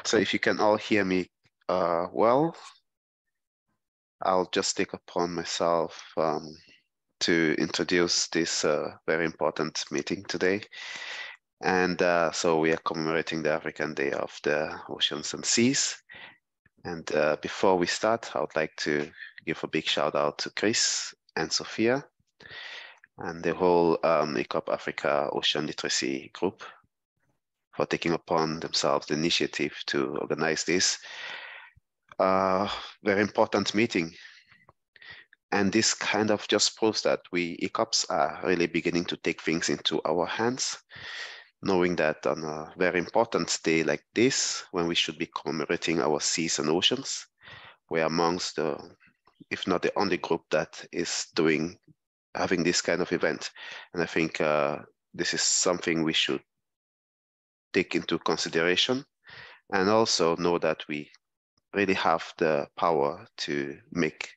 So if you can all hear me well, I'll just take upon myself to introduce this very important meeting today. And so we are commemorating the African Day of the Oceans and Seas. And before we start, I would like to give a big shout out to Chris and Sophia and the whole ECOP Africa Ocean Literacy Group for taking upon themselves the initiative to organize this very important meeting. And this kind of just proves that we ECOPs are really beginning to take things into our hands, knowing that on a very important day like this, when we should be commemorating our seas and oceans, we're amongst the, if not the only group that is having this kind of event. And I think this is something we should take into consideration, and also know that we really have the power to make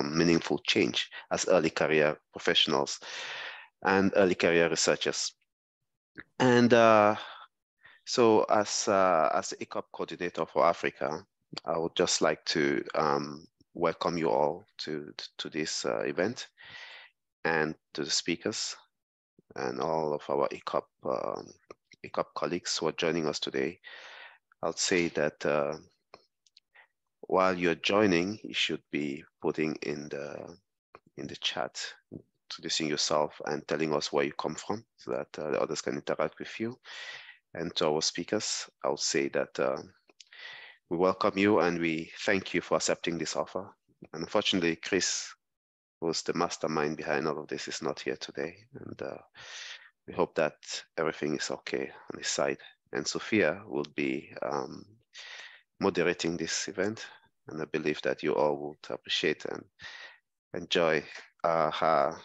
meaningful change as early career professionals and early career researchers. And so as the ECOP coordinator for Africa, I would just like to welcome you all to this event, and to the speakers and all of our ECOP colleagues who are joining us today. I'll say that while you're joining, you should be putting in the chat, introducing yourself and telling us where you come from, so that the others can interact with you. And to our speakers, I would say that we welcome you and we thank you for accepting this offer. And unfortunately, Chris, who's the mastermind behind all of this, is not here today. And we hope that everything is okay on his side. And Sophia will be moderating this event. And I believe that you all would appreciate and enjoy her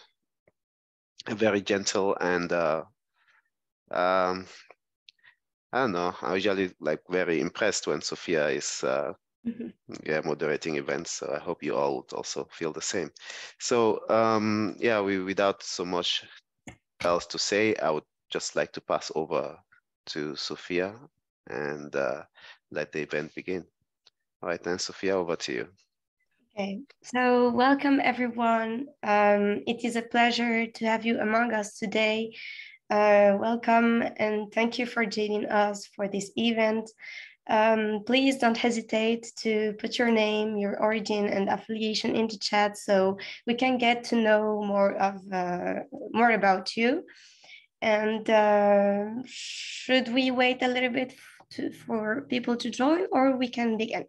very gentle and I don't know, I'm usually like very impressed when Sophia is moderating events. So I hope you all would also feel the same. So yeah, without so much else to say, I would just like to pass over to Sophia and let the event begin. All right, then, Sophia, over to you. Okay, so welcome everyone. It is a pleasure to have you among us today. Welcome and thank you for joining us for this event. Please don't hesitate to put your name, your origin and affiliation in the chat so we can get to know more about you. And should we wait a little bit for people to join, or we can begin?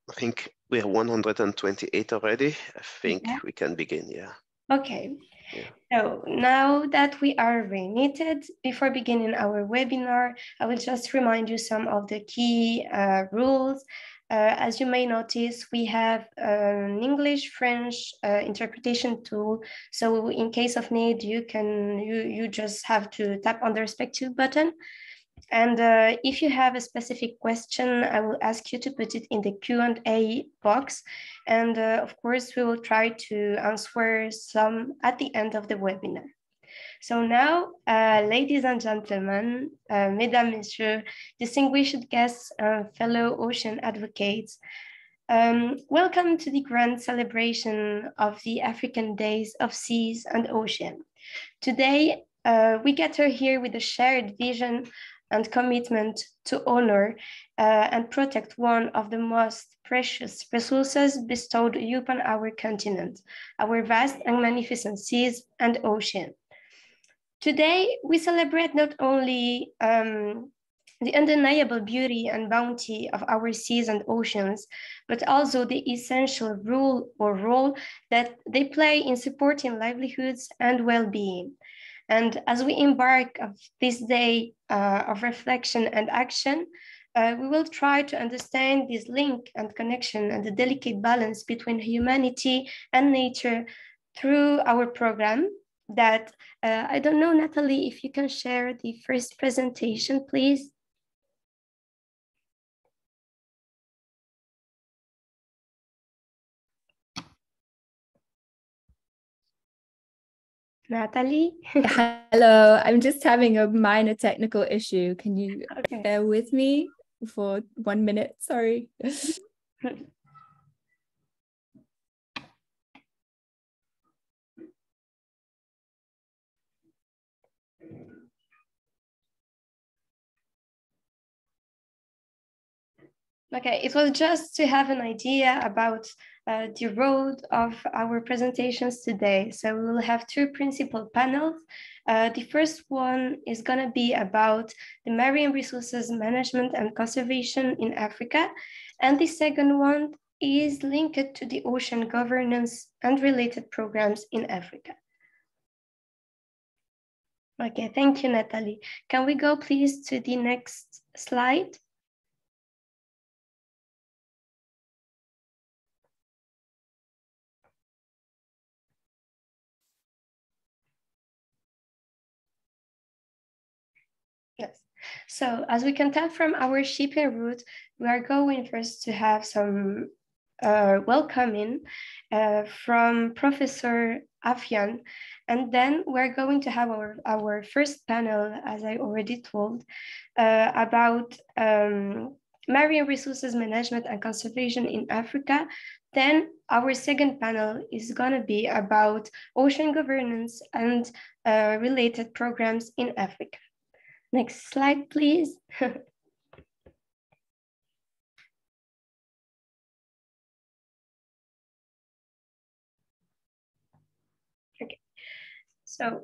I think we are 128 already. I think we can begin, yeah. Okay. Yeah. So now that we are reunited, before beginning our webinar, I will just remind you some of the key rules. As you may notice, we have an English-French interpretation tool. So in case of need, you just have to tap on the respective button. And if you have a specific question, I will ask you to put it in the Q&A box. And of course, we will try to answer some at the end of the webinar. So now, ladies and gentlemen, mesdames, messieurs, distinguished guests, fellow ocean advocates, welcome to the grand celebration of the African Days of Seas and Ocean. Today, we gather here with a shared vision and commitment to honor and protect one of the most precious resources bestowed upon our continent, our vast and magnificent seas and ocean. Today, we celebrate not only the undeniable beauty and bounty of our seas and oceans, but also the essential role that they play in supporting livelihoods and well-being. And as we embark on this day of reflection and action, we will try to understand this link and connection and the delicate balance between humanity and nature through our program that, I don't know, Natalie, if you can share the first presentation, please. Natalie? Hello, I'm just having a minor technical issue. Can you bear with me for 1 minute? Sorry. Okay, it was just to have an idea about the road of our presentations today. So we will have two principal panels. The first one is going to be about the marine resources management and conservation in Africa. And the second one is linked to the ocean governance and related programs in Africa. Okay, thank you, Natalie. Can we go please to the next slide? Yes. So as we can tell from our shipping route, we are going first to have some welcoming from Professor Afian. And then we're going to have our first panel, as I already told, about marine resources management and conservation in Africa. Then our second panel is going to be about ocean governance and related programs in Africa. Next slide, please. Okay, so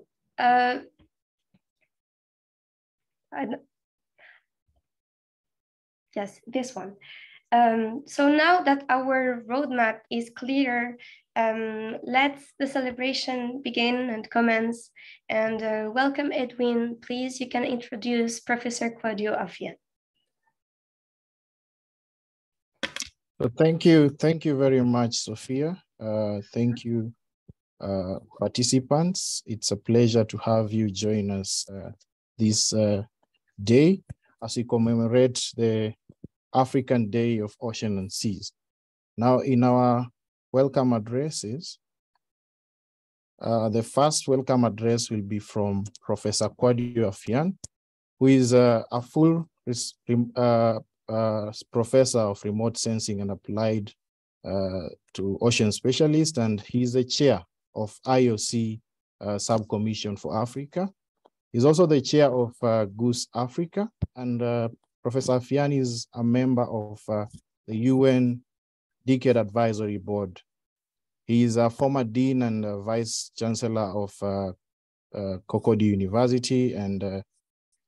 yes, this one. So now that our roadmap is clear, let's the celebration begin and commence. And welcome, Edwin. Please, you can introduce Professor Claudio Afian. So thank you very much, Sophia. Thank you, participants. It's a pleasure to have you join us this day as we commemorate the African Day of Ocean and Seas. Now, in our welcome addresses, the first welcome address will be from Professor Claudio Afian, who is a full professor of remote sensing and applied to ocean specialist, and he's the chair of IOC subcommission for Africa. He's also the chair of Goose Africa, and Professor Afian is a member of the UN Decade Advisory Board. He is a former dean and vice chancellor of Cocody University, and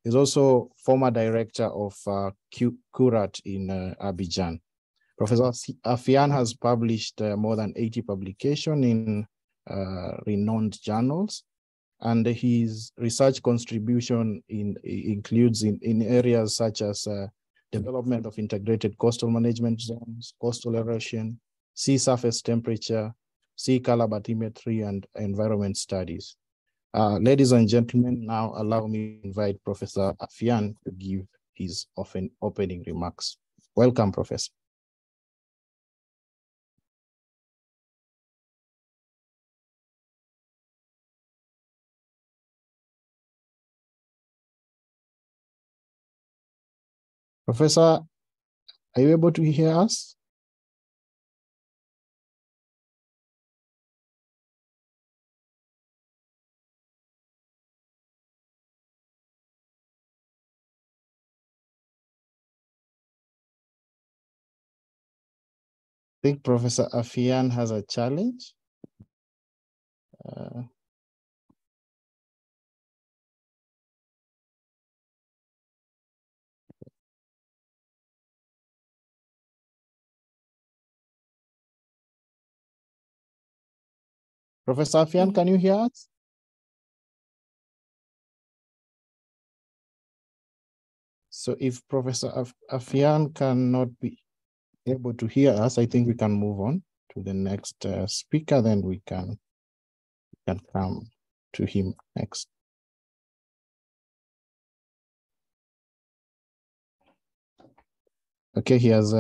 is also former director of CURAT in Abidjan. Professor Afian has published more than 80 publications in renowned journals, and his research contribution includes in areas such as development of integrated coastal management zones, coastal erosion, sea surface temperature, sea color bathymetry, and environment studies. Ladies and gentlemen, now allow me to invite Professor Afian to give his opening remarks. Welcome, Professor. Professor, are you able to hear us? I think Professor Afian has a challenge. Professor Afian, can you hear us? So if Professor Afian cannot be able to hear us, I think we can move on to the next speaker, then we can come to him next. Okay, he has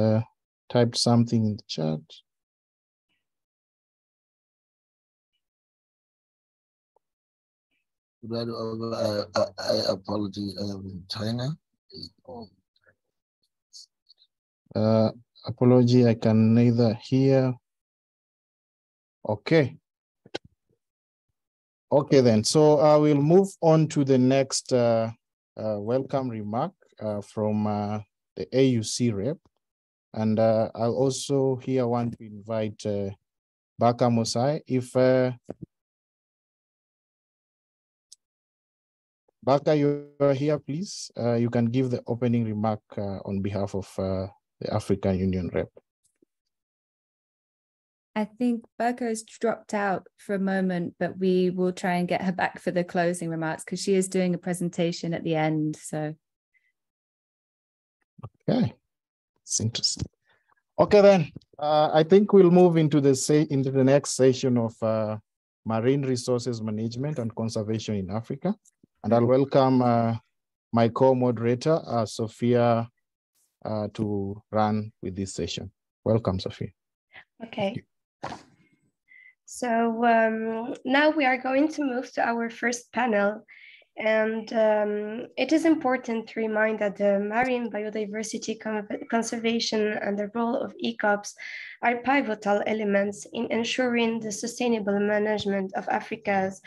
typed something in the chat. I apologize, China. Apology, I can neither hear. Okay. Okay, then. So I will move on to the next welcome remark from the AUC rep. And I'll also here want to invite Baka Mosai. If Baka, you are here, please. You can give the opening remark on behalf of the African Union rep. I think Berko's dropped out for a moment, but we will try and get her back for the closing remarks because she is doing a presentation at the end. So, okay, it's interesting. Okay, then I think we'll move into the next session of marine resources management and conservation in Africa, and I'll welcome my co-moderator Sophia to run with this session. Welcome, Sophia. Okay. So now we are going to move to our first panel. And it is important to remind that the marine biodiversity conservation and the role of ECOPs are pivotal elements in ensuring the sustainable management of Africa's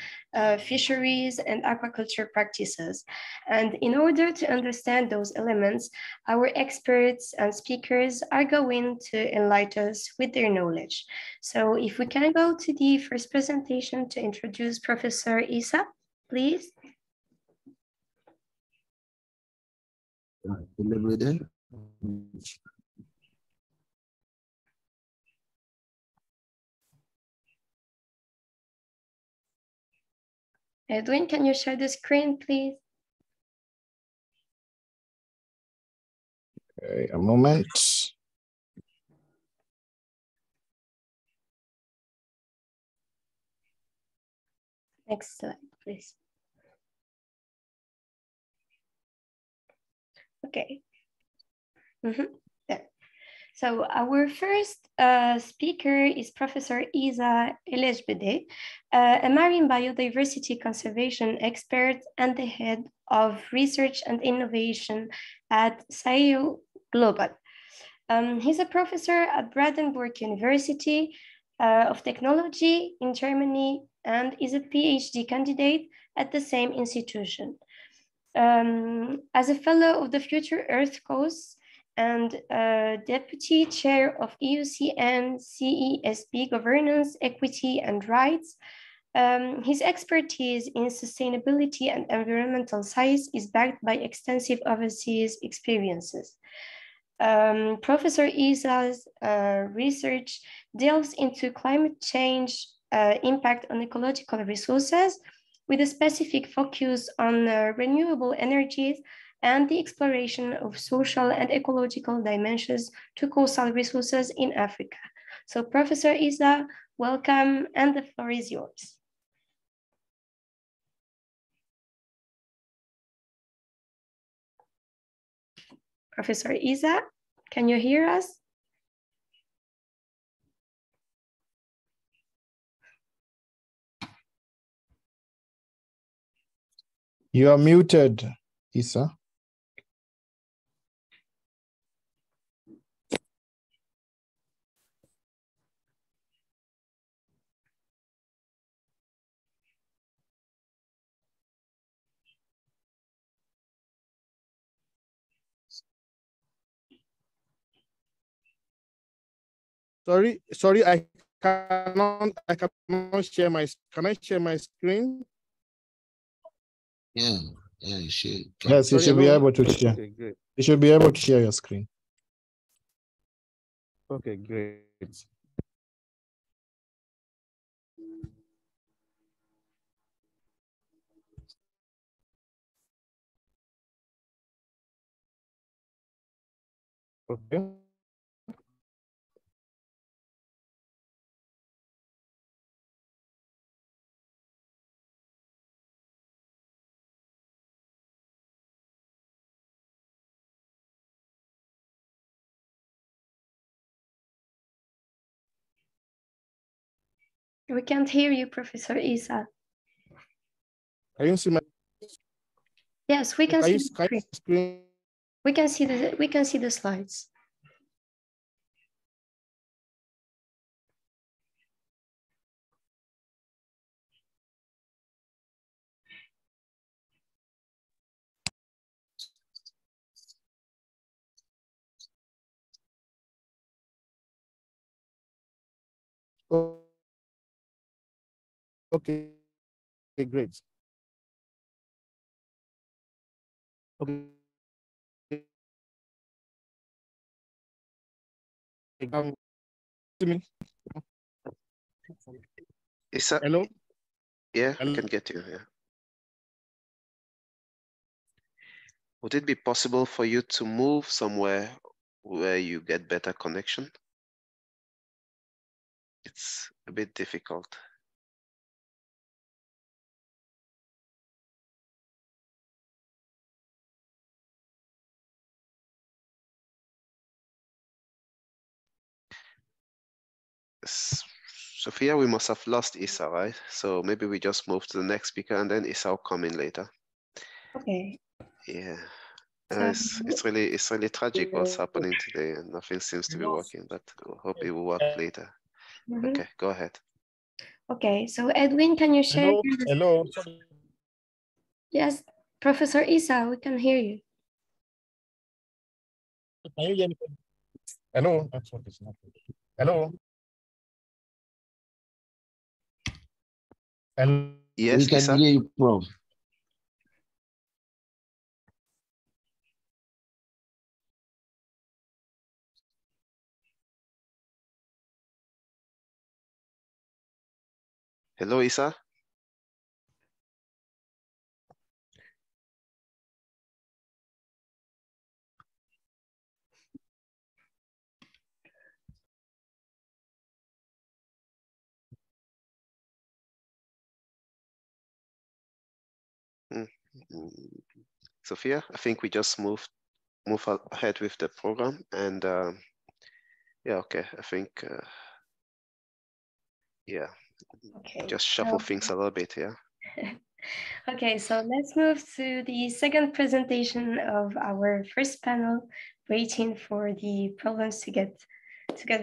fisheries and aquaculture practices. And in order to understand those elements, our experts and speakers are going to enlighten us with their knowledge. So if we can go to the first presentation to introduce Professor Isa, please. Edwin, can you share the screen, please? Okay, a moment. Next slide, please. Okay. There. So our first speaker is Professor Isa Elejbede, a marine biodiversity conservation expert and the head of research and innovation at SAIO Global. He's a professor at Brandenburg University of Technology in Germany and is a PhD candidate at the same institution. As a fellow of the Future Earth Cause and deputy chair of EUCN CESB Governance, Equity and Rights, his expertise in sustainability and environmental science is backed by extensive overseas experiences. Professor Isa's research delves into climate change impact on ecological resources with a specific focus on renewable energies and the exploration of social and ecological dimensions to coastal resources in Africa. So Professor Isa, welcome, and the floor is yours. Professor Isa, can you hear us? You are muted, Isa. Sorry, I cannot share my. Can I share my screen? Yeah, you should. Yes, you should be able to share. Okay, great. You should be able to share your screen. Okay, great. Okay. We can't hear you, Professor Isa. Can you see my? Yes, we can see the screen. We can see the slides. Okay, great. Okay. Me. Hello? Yeah, Hello? I can get you. Yeah. Would it be possible for you to move somewhere where you get better connection? It's a bit difficult. Sophia, we must have lost Issa, right? So maybe we just move to the next speaker and then Issa will come in later. Okay. Yeah. It's really tragic what's happening today, and nothing seems to be working, but we'll hope it will work later. Okay, go ahead. Okay, so Edwin, can you share? Hello. Yes, Professor Issa, we can hear you. Can you hear me? Hello. Hello. Hello. Yes, we can Issa? hear you, Prof. Hello, Issa? Sophia, I think we just move ahead with the program, and yeah, okay, I think yeah, okay, just shuffle things a little bit, yeah. Okay, so let's move to the second presentation of our first panel, waiting for the problems to get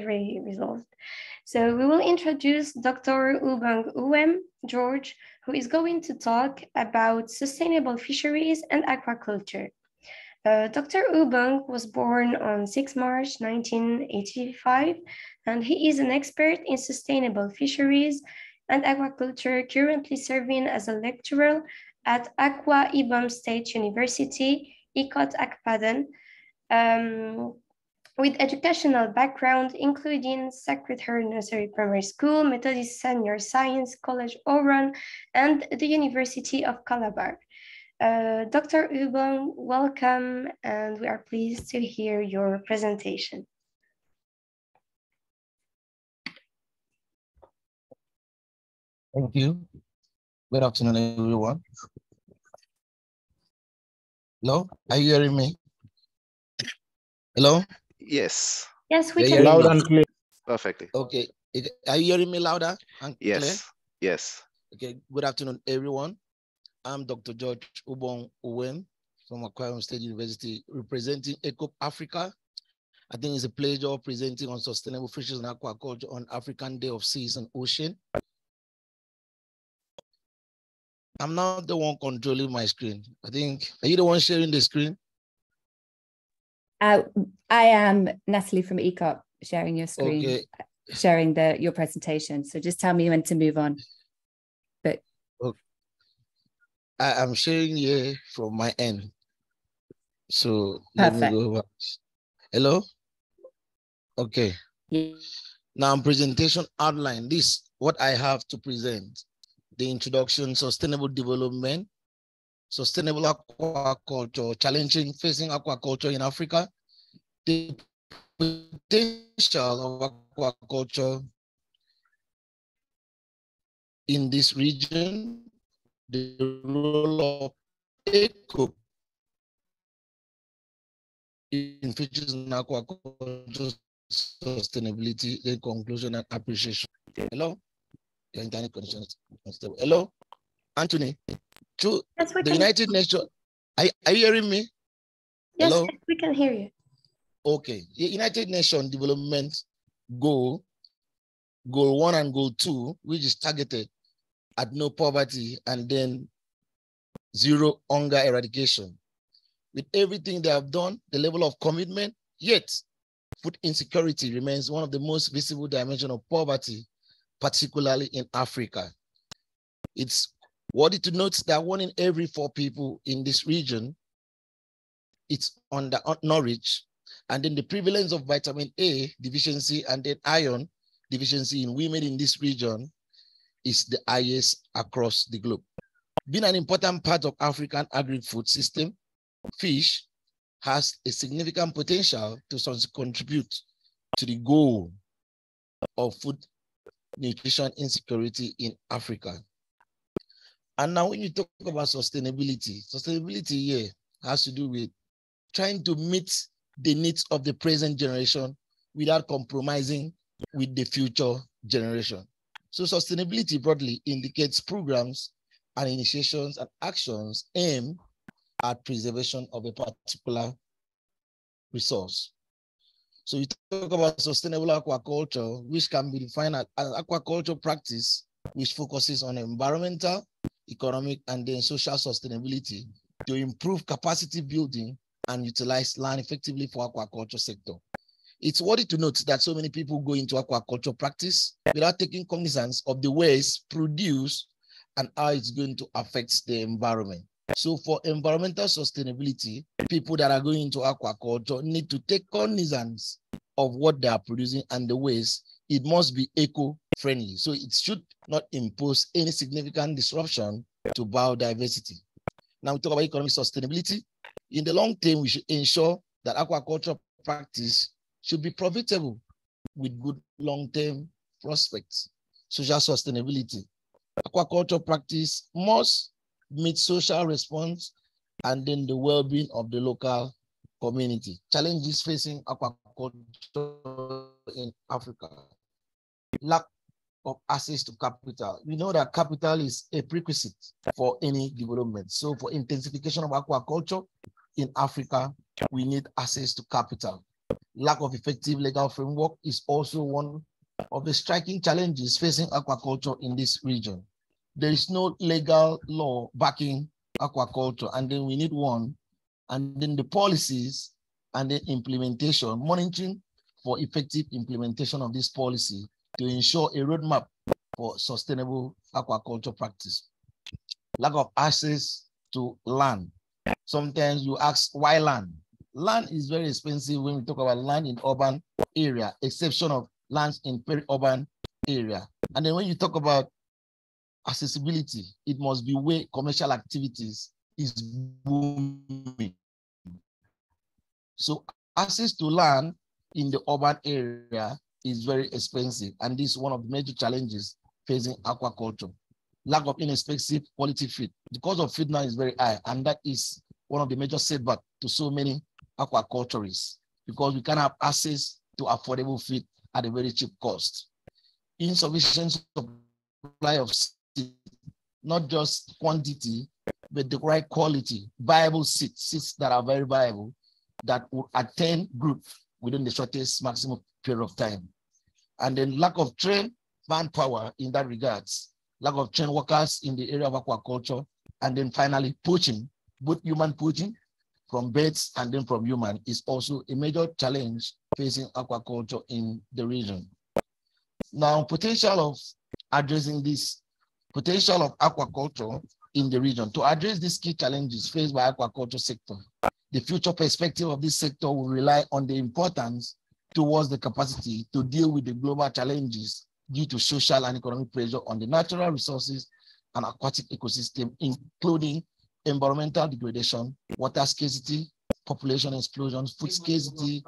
resolved. So we will introduce Dr. Ubang Uwem George, who is going to talk about sustainable fisheries and aquaculture. Dr. Ubang was born on 6 March 1985, and he is an expert in sustainable fisheries and aquaculture, currently serving as a lecturer at Aqua Ibom State University, ECOP Akpadan, with educational background including Secretary Nursery Primary School, Methodist Senior Science College Oran, and the University of Calabar. Dr. Ubang, welcome, and we are pleased to hear your presentation. Thank you. Good afternoon, everyone. Hello, are you hearing me? Hello? Yes. Yes, we can. Loud and clear. Perfectly. Okay. Are you hearing me louder and clear? Yes. Yes. Okay. Good afternoon, everyone. I'm Dr. George Ubong Uwem from Aquarium State University, representing ECOP Africa. I think it's a pleasure presenting on sustainable fisheries and aquaculture on African Day of Seas and Ocean. I'm not the one controlling my screen. I think, are you the one sharing the screen? I am Natalie from ECOP, sharing your screen, okay. Sharing your presentation. So just tell me when to move on. But okay. I am sharing here from my end. So let me go over. Hello? Okay. Yeah. Now presentation outline. This what I have to present. The introduction, sustainable development, sustainable aquaculture, challenging facing aquaculture in Africa, the potential of aquaculture in this region, the role of ECOP in fisheries and aquaculture sustainability, then conclusion and appreciation. Hello? Your internet connection is unstable. Hello? Anthony? through Yes, we the can. United Nations. Are you hearing me? Yes, Hello? yes, we can hear you. Okay. The United Nations Development Goal 1 and Goal 2, which is targeted at no poverty and then zero hunger eradication. With everything they have done, the level of commitment, yet food insecurity remains one of the most visible dimensions of poverty, particularly in Africa. It's worthy to note that 1 in every 4 people in this region, it's undernourished, and then the prevalence of vitamin A deficiency and then iron deficiency in women in this region is the highest across the globe. Being an important part of African agri-food system, fish has a significant potential to contribute to the goal of food nutrition insecurity in Africa. And now when you talk about sustainability here has to do with trying to meet the needs of the present generation without compromising with the future generation. So sustainability broadly indicates programs and initiations and actions aimed at preservation of a particular resource. So you talk about sustainable aquaculture, which can be defined as an aquaculture practice which focuses on environmental, economic, and then social sustainability to improve capacity building and utilize land effectively for aquaculture sector. It's worthy to note that so many people go into aquaculture practice without taking cognizance of the waste produced and how it's going to affect the environment. So for environmental sustainability, people that are going into aquaculture need to take cognizance of what they are producing and the waste. It must be eco-friendly. So it should not impose any significant disruption to biodiversity. Now we talk about economic sustainability. In the long term, we should ensure that aquaculture practice should be profitable with good long-term prospects. Social sustainability. Aquaculture practice must meet social response and then the well-being of the local community. Challenges facing aquaculture in Africa. Lack of access to capital. We know that capital is a prerequisite for any development. So for intensification of aquaculture in Africa, we need access to capital. Lack of effective legal framework is also one of the striking challenges facing aquaculture in this region. There is no legal law backing aquaculture, and then we need one. And then the policies and the implementation, monitoring for effective implementation of this policy to ensure a roadmap for sustainable aquaculture practice. Lack of access to land. Sometimes you ask, why land? Land is very expensive when we talk about land in urban area, exception of lands in peri-urban area. And then when you talk about accessibility, it must be where commercial activities is booming. So access to land in the urban area is very expensive, and this is one of the major challenges facing aquaculture. Lack of inexpensive quality feed. The cost of feed now is very high, and that is one of the major setbacks to so many aquaculturists, because we can't have access to affordable feed at a very cheap cost. Insufficient supply of seed, not just quantity, but the right quality, viable seeds that are very viable, that will attain growth within the shortest maximum period of time. And then lack of trained manpower in that regards, lack of trained workers in the area of aquaculture, and then finally poaching, both human poaching from birds and then from human, is also a major challenge facing aquaculture in the region. Now, potential of addressing this, potential of aquaculture in the region. To address these key challenges faced by aquaculture sector, the future perspective of this sector will rely on the importance towards the capacity to deal with the global challenges due to social and economic pressure on the natural resources and aquatic ecosystem, including environmental degradation, water scarcity, population explosions, food scarcity,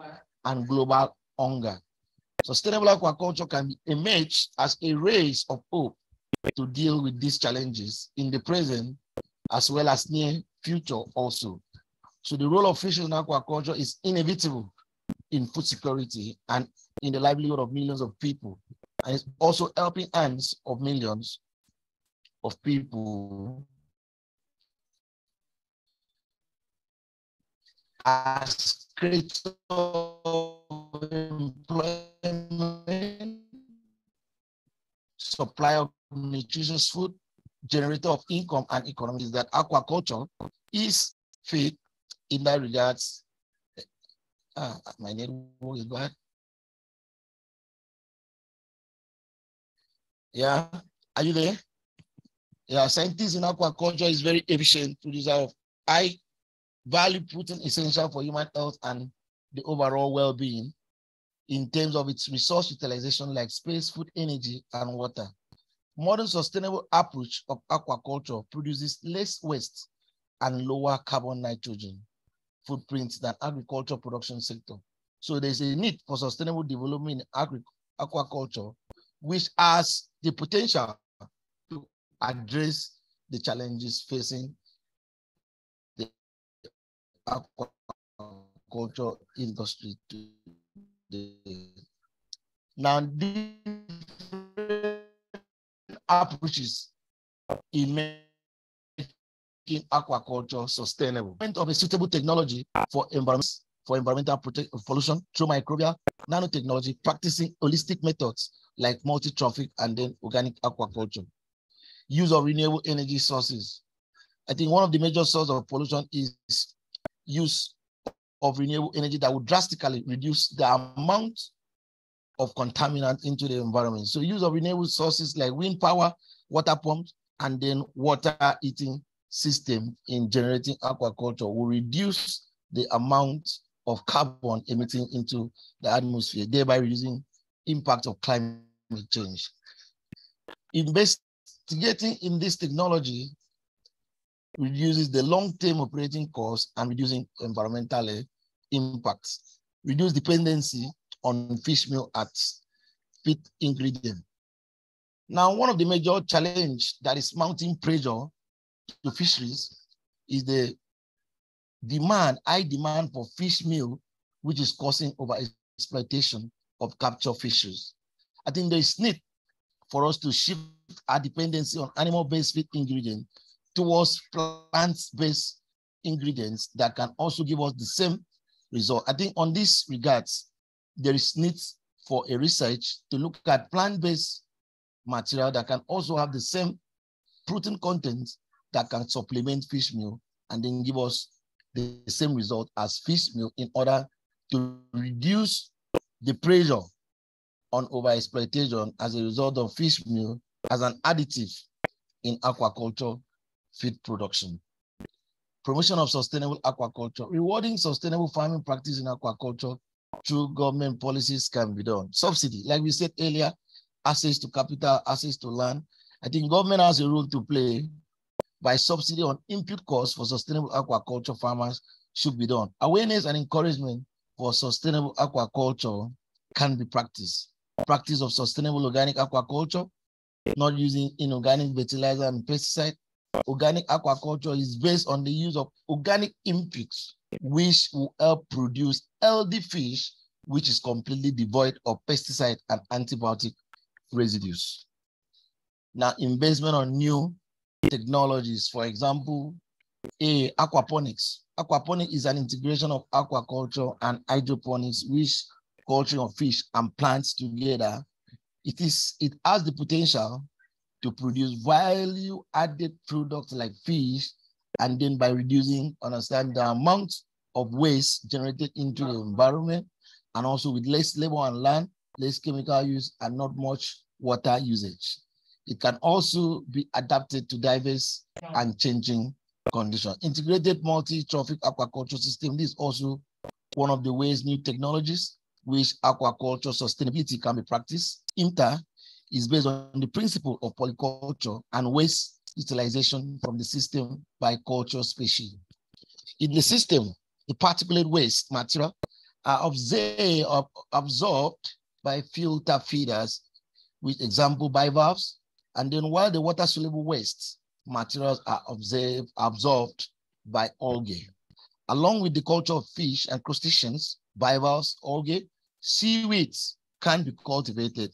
and global hunger. Sustainable aquaculture can emerge as a rays of hope to deal with these challenges in the present as well as near future also. So the role of fisheries in aquaculture is inevitable in food security and in the livelihood of millions of people. And it's also helping hands of millions of people as creator of employment, supplier of nutritious food, generator of income and economy, is that aquaculture is fit in that regards. My network is bad. Yeah, are you there? Yeah, scientists in aquaculture is very efficient producer of high value protein essential for human health and the overall well-being in terms of its resource utilization like space, food, energy, and water. Modern sustainable approach of aquaculture produces less waste and lower carbon nitrogen footprints than agriculture production sector. So there's a need for sustainable development in aquaculture, which has the potential to address the challenges facing the aquaculture industry today. Now, different approaches in making aquaculture sustainable. Of a suitable technology for environmental pollution through microbial nanotechnology, practicing holistic methods like multi-trophic and then organic aquaculture. Use of renewable energy sources. I think one of the major sources of pollution is use of renewable energy that would drastically reduce the amount of contaminant into the environment. So use of renewable sources like wind power, water pumps, and then water heating system in generating aquaculture will reduce the amount of carbon emitting into the atmosphere, thereby reducing impact of climate change. Investigating in this technology reduces the long-term operating costs and reducing environmental impacts, reduce dependency on fish meal as feed ingredient. Now, one of the major challenges that is mounting pressure to fisheries is the high demand for fish meal, which is causing over exploitation of capture fisheries. I think there is need for us to shift our dependency on animal-based feed ingredients towards plant-based ingredients that can also give us the same result. I think on this regards, there is need for a research to look at plant-based material that can also have the same protein content that can supplement fish meal and then give us the same result as fish meal in order to reduce the pressure on overexploitation as a result of fish meal as an additive in aquaculture feed production. Promotion of sustainable aquaculture. Rewarding sustainable farming practice in aquaculture through government policies can be done. Subsidy, like we said earlier, access to capital, access to land. I think government has a role to play by subsidy on input costs for sustainable aquaculture farmers should be done. Awareness and encouragement for sustainable aquaculture can be practiced. Practice of sustainable organic aquaculture, not using inorganic fertilizer and pesticide. Organic aquaculture is based on the use of organic inputs, which will help produce healthy fish, which is completely devoid of pesticide and antibiotic residues. Now, investment on new technologies, for example, aquaponics. Aquaponics is an integration of aquaculture and hydroponics, which culture of fish and plants together. It has the potential to produce value-added products like fish, and then by reducing, the amount of waste generated into the environment, and also with less labor and land, less chemical use, and not much water usage. It can also be adapted to diverse and changing conditions. Integrated multi-trophic aquaculture system. This is also one of the ways new technologies which aquaculture sustainability can be practiced. IMTA is based on the principle of polyculture and waste utilization from the system by culture species. In the system, the particulate waste material are absorbed by filter feeders, with example bivalves, and then while the water-soluble waste materials are absorbed by algae. Along with the culture of fish and crustaceans, bivalves, algae, seaweeds can be cultivated,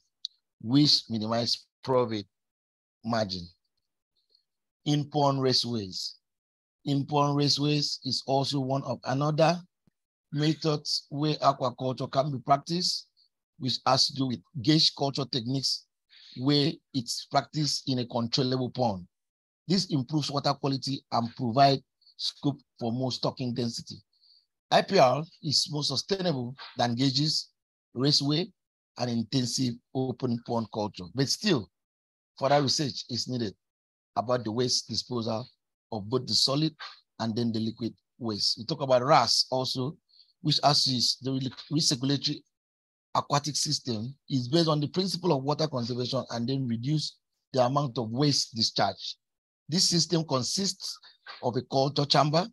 which minimize profit margin. In-pond raceways. In-pond raceways is also one of another methods where aquaculture can be practiced, which has to do with gauge culture techniques where it's practiced in a controllable pond. This improves water quality and provide scope for more stocking density. IPR is more sustainable than gauges, raceway, and intensive open pond culture. But still, further research is needed about the waste disposal of both the solid and then the liquid waste. We talk about RAS also, which assists the recirculatory aquatic system, is based on the principle of water conservation and then reduce the amount of waste discharge. This system consists of a culture chamber,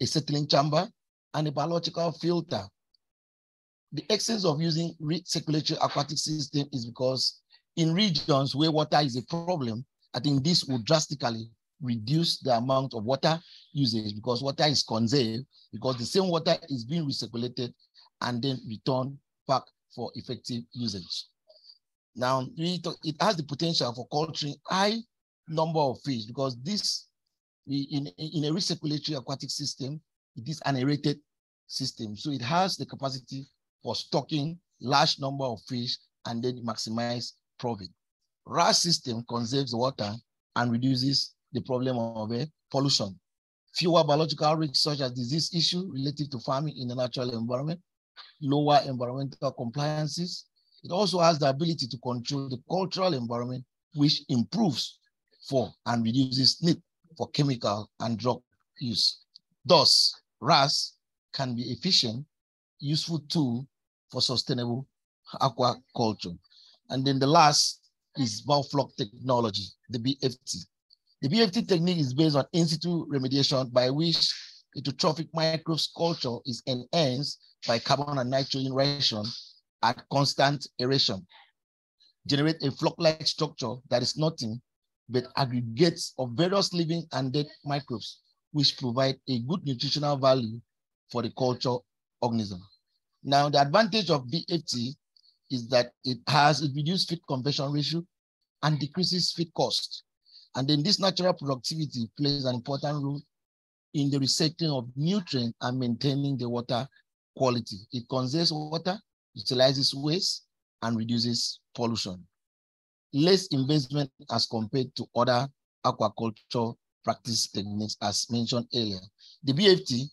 a settling chamber, and a biological filter. The essence of using recirculatory aquatic system is because in regions where water is a problem, I think this will drastically reduce the amount of water usage because water is conserved, because the same water is being recirculated and then returned back for effective usage. Now, it has the potential for culturing high number of fish because this, in a recirculatory aquatic system, it is an aerated system. So it has the capacity for stocking large number of fish and then maximize profit. RAS system conserves water and reduces the problem of pollution. Fewer biological risks such as disease issue related to farming in the natural environment, lower environmental compliances. It also has the ability to control the cultural environment, which improves for and reduces need for chemical and drug use. Thus, RAS can be efficient, useful tool for sustainable aquaculture. And then the last is biofloc technology, the BFT. The BFT technique is based on in situ remediation by which eutrophic microbes culture is enhanced by carbon and nitrogen ration at constant aeration. Generate a flock-like structure that is nothing but aggregates of various living and dead microbes, which provide a good nutritional value for the culture organism. Now, the advantage of BFT is that it has a reduced feed conversion ratio and decreases feed cost. And then this natural productivity plays an important role in the recycling of nutrients and maintaining the water quality. It conserves water, utilizes waste, and reduces pollution. Less investment as compared to other aquaculture practice techniques as mentioned earlier. The BFT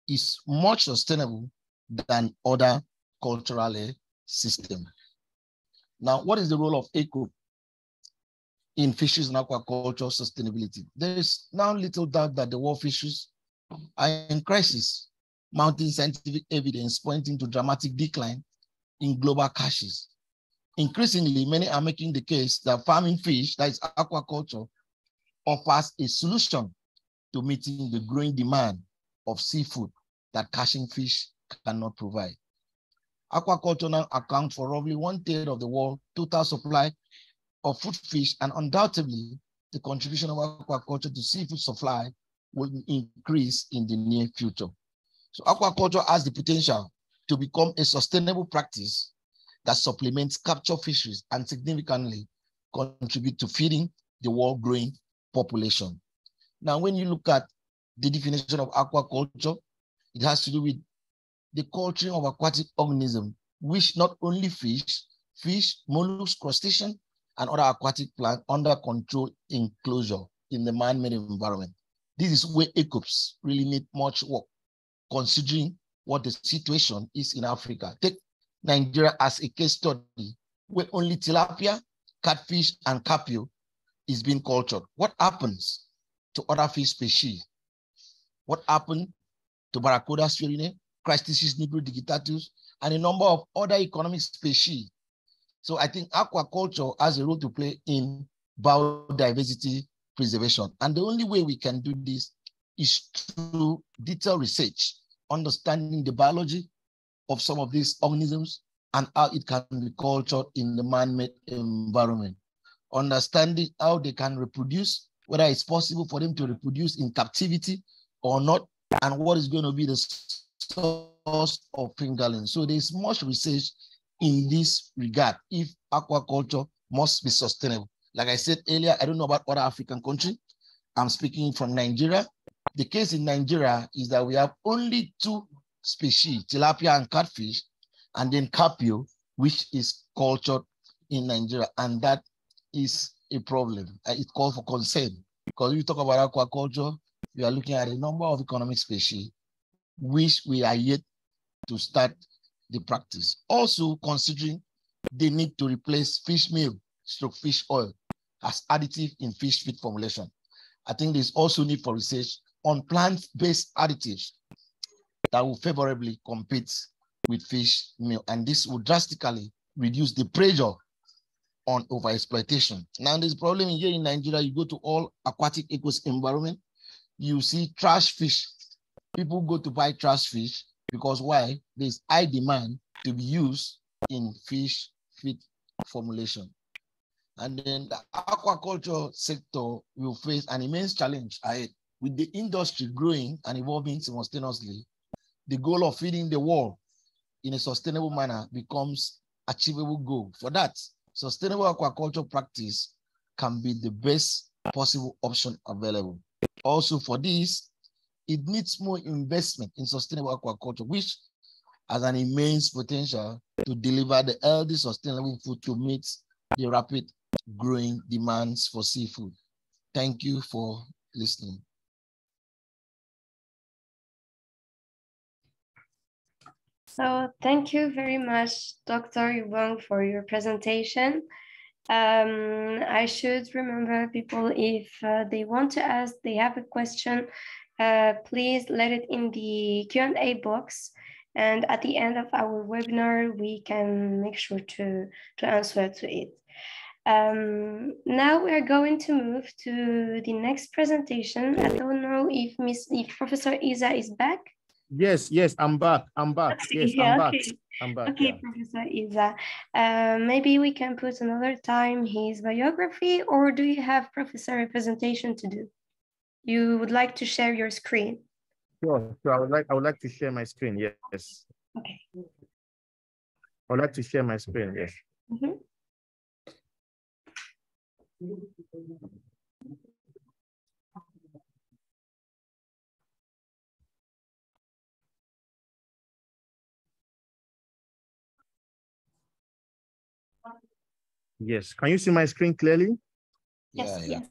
is much sustainable than other cultural systems. Now, what is the role of ECOP in fisheries and aquaculture sustainability? There is now little doubt that the world fisheries are in crisis, mounting scientific evidence pointing to dramatic decline in global catches. Increasingly, many are making the case that farming fish, that is aquaculture, offers a solution to meeting the growing demand of seafood that catching fish cannot provide. Aquaculture now accounts for roughly 1/3 of the world's total supply of food fish, and undoubtedly, the contribution of aquaculture to seafood supply will increase in the near future. So aquaculture has the potential to become a sustainable practice that supplements capture fisheries and significantly contribute to feeding the world growing population. Now, when you look at the definition of aquaculture, it has to do with the culturing of aquatic organisms, which not only fish, mollusks, crustaceans, and other aquatic plants under controlled enclosure in the man-made environment. This is where ECOPs really need much work, considering what the situation is in Africa. Take Nigeria as a case study, where only tilapia, catfish, and carpio is being cultured. What happens to other fish species? What happened to Barracuda spirine, Christisius nigrodigitatus, and a number of other economic species? So I think aquaculture has a role to play in biodiversity preservation. And the only way we can do this is through detailed research, understanding the biology of some of these organisms and how it can be cultured in the man-made environment. Understanding how they can reproduce, whether it's possible for them to reproduce in captivity or not, and what is going to be the source of fingerling. So there's much research in this regard if aquaculture must be sustainable. Like I said earlier, I don't know about other African countries. I'm speaking from Nigeria. The case in Nigeria is that we have only 2 species, tilapia and catfish, and then carpio, which is cultured in Nigeria, and that is a problem. It calls for concern, because if you talk about aquaculture, we are looking at a number of economic species which we are yet to start the practice. Also considering the need to replace fish meal / fish oil as additive in fish feed formulation. I think there's also need for research on plant-based additives that will favorably compete with fish meal, and this will drastically reduce the pressure on overexploitation. Now, there's a problem here in Nigeria. You go to all aquatic environment, you see trash fish. People go to buy trash fish because why? There's high demand to be used in fish feed formulation. And then the aquaculture sector will face an immense challenge ahead. With the industry growing and evolving simultaneously, the goal of feeding the world in a sustainable manner becomes achievable goal. For that, sustainable aquaculture practice can be the best possible option available. Also for this, it needs more investment in sustainable aquaculture, which has an immense potential to deliver the healthy, sustainable food to meet the rapid growing demands for seafood. Thank you for listening. So thank you very much, Dr. Ubong, for your presentation. I should remember people, if they want to ask, they have a question, please let it in the Q&A box. And at the end of our webinar, we can make sure to answer to it. Now we are going to move to the next presentation. I don't know if Professor Isa is back. Yes, I'm back. Okay, Yes, yeah, I'm back. Okay, yeah. Professor Isa. Maybe we can put another time his biography, or do you have professor presentation to do? You would like to share your screen? Sure. I would like to share my screen. Yes. Okay. I would like to share my screen. Yes. Mm-hmm. Yes. Can you see my screen clearly? Yes. Yeah.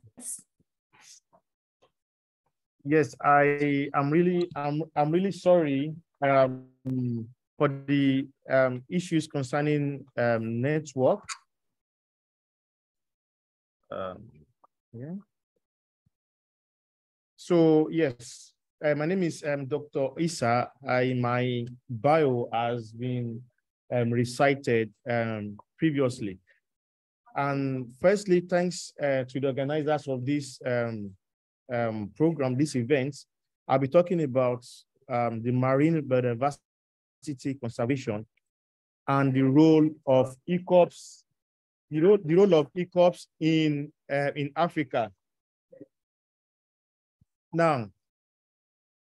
Yes, I'm really sorry for the issues concerning network. Yeah. So yes, my name is Dr. Isa. My bio has been recited previously. And firstly, thanks to the organizers of this program, this event. I'll be talking about the marine biodiversity conservation and the role of ECOPs, the role of ECOPs in Africa. Now,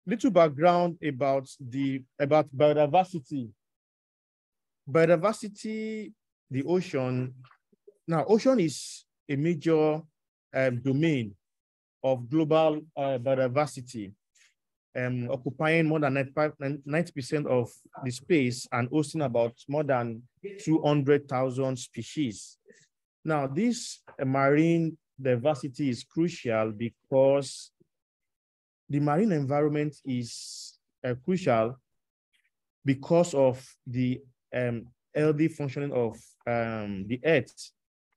little background about biodiversity. Biodiversity, the ocean. Now, ocean is a major domain of global biodiversity, occupying more than 90% of the space and hosting about more than 200,000 species. Now, this marine diversity is crucial because the marine environment is crucial because of the healthy functioning of the earth,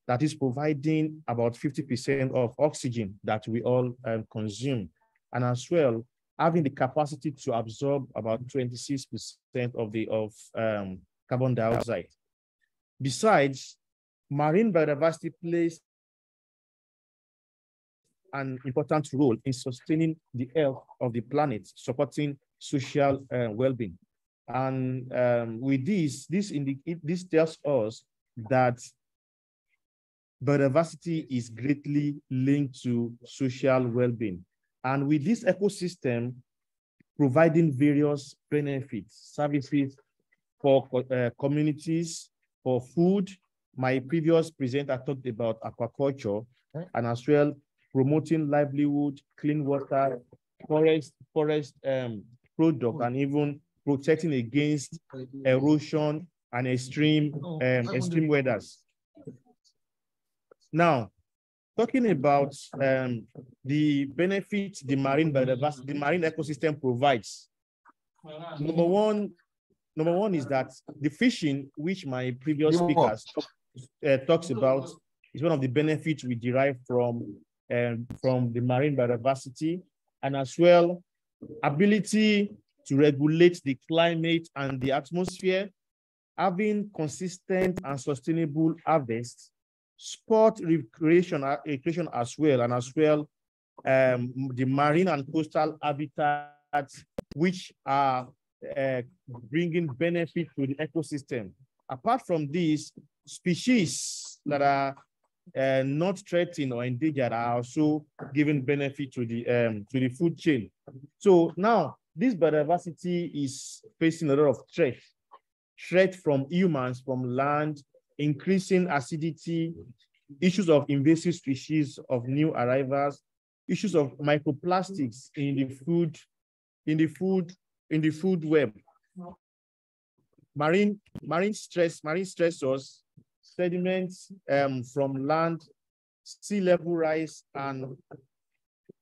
that is providing about 50% of oxygen that we all consume, and as well having the capacity to absorb about 26% of carbon dioxide. Besides, marine biodiversity plays an important role in sustaining the health of the planet, supporting social well-being. And with this tells us that biodiversity is greatly linked to social well-being. And with this ecosystem providing various benefits, services for communities, for food. My previous presenter talked about aquaculture, and as well promoting livelihood, clean water, forest product, and even protecting against erosion and extreme weathers. Now, talking about the benefits the marine biodiversity, the marine ecosystem provides. Number one is that the fishing, which my previous speakers talks about, is one of the benefits we derive from the marine biodiversity, and as well, ability to regulate the climate and the atmosphere, having consistent and sustainable harvests, sport recreation as well, and as well, the marine and coastal habitats, which are bringing benefit to the ecosystem. Apart from these, species that are not threatened or endangered are also giving benefit to the food chain. So now this biodiversity is facing a lot of threat from humans, from land, increasing acidity, issues of invasive species of new arrivals, issues of microplastics in the food web, marine stressors, sediments from land, sea level rise, and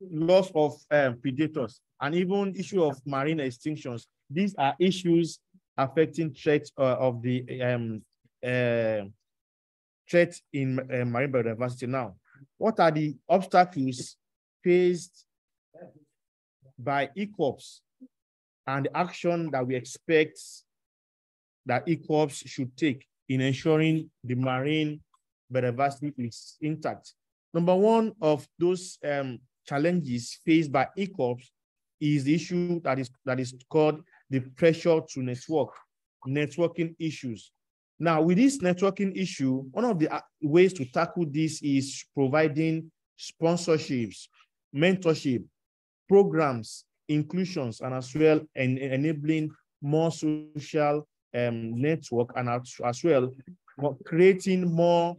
loss of predators, and even issue of marine extinctions. These are issues affecting threats of the threat in marine biodiversity. Now, what are the obstacles faced by ECOPs and the action that we expect that ECOPs should take in ensuring the marine biodiversity is intact? Number one of those challenges faced by ECOPs is the issue that is called the pressure to networking issues. Now, with this networking issue, one of the ways to tackle this is providing sponsorships, mentorship, programs, inclusions, and as well enabling more social network, and as well creating more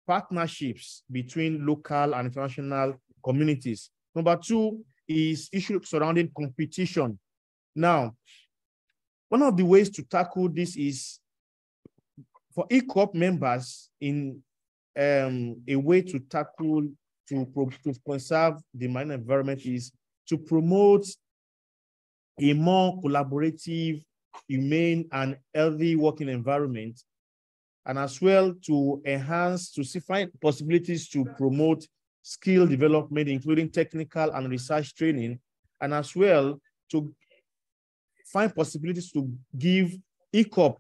partnerships between local and international communities. Number two is issues surrounding competition. Now, one of the ways to tackle this is for ECOP members in a way to tackle, to conserve the marine environment is to promote a more collaborative, humane, and healthy working environment, and as well to enhance, to find possibilities to promote skill development, including technical and research training, and as well to find possibilities to give ECOP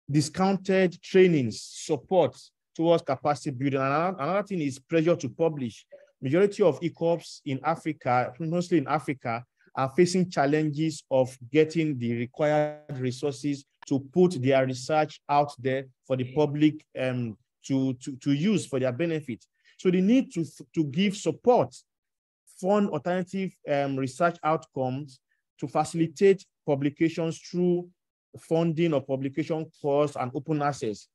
discounted trainings, support towards capacity building. Another thing is pressure to publish. Majority of ECOPs in Africa, mostly in Africa, are facing challenges of getting the required resources to put their research out there for the public to use for their benefit. So they need to give support, fund alternative research outcomes to facilitate publications through funding of publication course and open access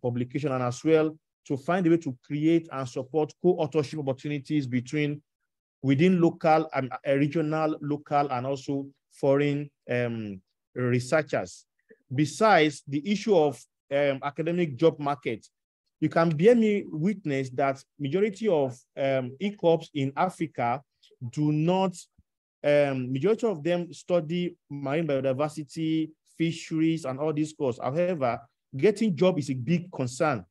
publication, and as well to find a way to create and support co-authorship opportunities within local and regional, local, and also foreign researchers. Besides the issue of academic job market, you can bear me witness that majority of ECOPs in Africa do not, majority of them study marine biodiversity, fisheries, and all these courses. However, getting job is a big concern.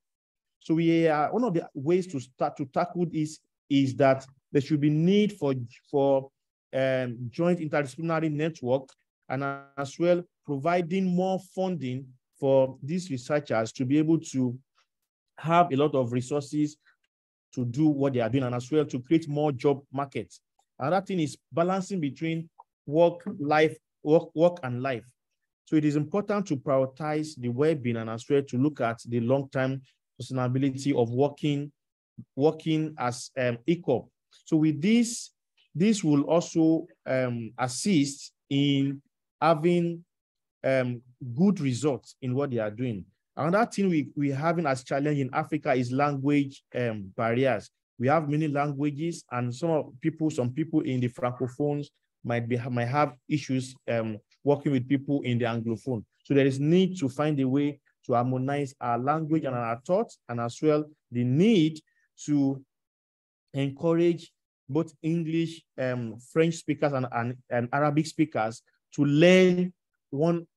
So we are, one of the ways to start to tackle this is that there should be need for joint interdisciplinary network, and as well providing more funding for these researchers to be able to have a lot of resources to do what they are doing, and as well to create more job markets. Another thing is balancing between work and life. So it is important to prioritize the well-being, and as well to look at the long-term sustainability of working as ECOP. So with this will also assist in having good results in what they are doing. Another thing we're having as challenge in Africa is language barriers. We have many languages, and some people in the Francophones might have issues working with people in the Anglophone. So there is need to find a way to harmonize our language and our thoughts, and as well the need to encourage both English, French speakers and Arabic speakers to learn one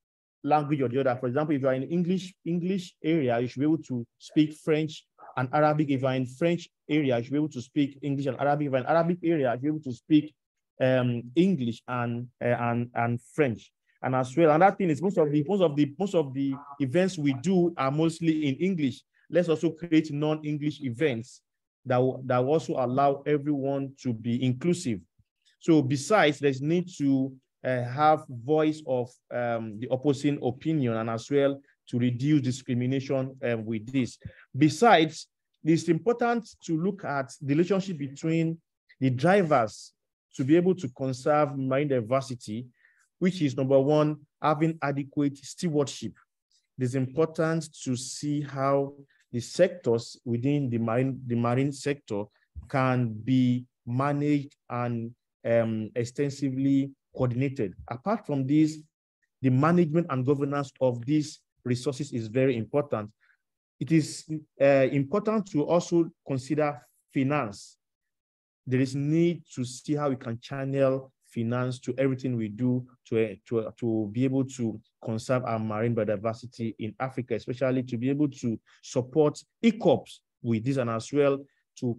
language or the other. For example, if you're in English area, you should be able to speak French and Arabic. If you're in French area, you should be able to speak English and Arabic. If you're in Arabic area, you should be able to speak English and French. And as well, another thing is most of the events we do are mostly in English. Let's also create non-English events that will also allow everyone to be inclusive. So besides, there's need to have voice of the opposing opinion, and as well to reduce discrimination with this. Besides, it's important to look at the relationship between the drivers to be able to conserve marine diversity, which is number one, having adequate stewardship. It is important to see how the sectors within the marine sector can be managed and extensively coordinated. Apart from this, the management and governance of these resources is very important. It is important to also consider finance. There is need to see how we can channel finance to everything we do to be able to conserve our marine biodiversity in Africa, especially to be able to support ECOPs with this, and as well to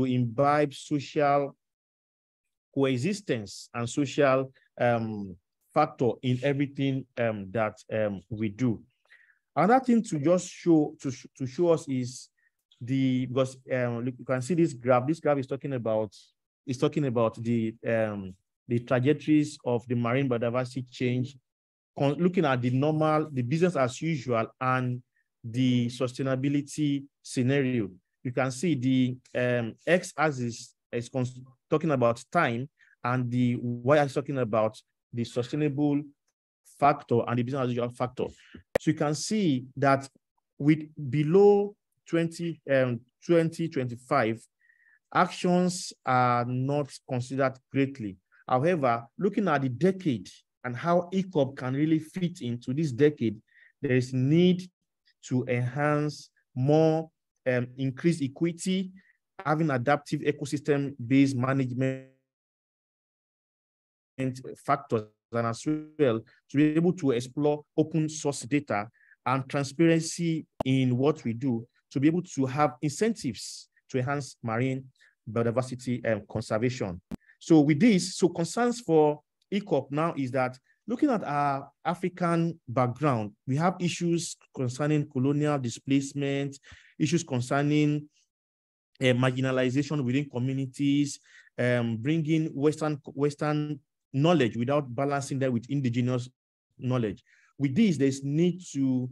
imbibe social coexistence and social factor in everything that we do. Another thing to just show us is because you can see this graph. This graph is talking about the trajectories of the marine biodiversity change, looking at the business as usual and the sustainability scenario. You can see the x-axis is talking about time, and the y-axis talking about the sustainable factor and the business as usual factor. So you can see that with below 2025, actions are not considered greatly. However, looking at the decade and how ECOP can really fit into this decade, there is need to enhance more, increase equity, having adaptive ecosystem-based management factors, and as well to be able to explore open source data and transparency in what we do, to be able to have incentives to enhance marine biodiversity conservation. So with this, concerns for ECOP now is that looking at our African background, we have issues concerning colonial displacement, issues concerning marginalization within communities, bringing Western knowledge without balancing that with indigenous knowledge. With this, there's need to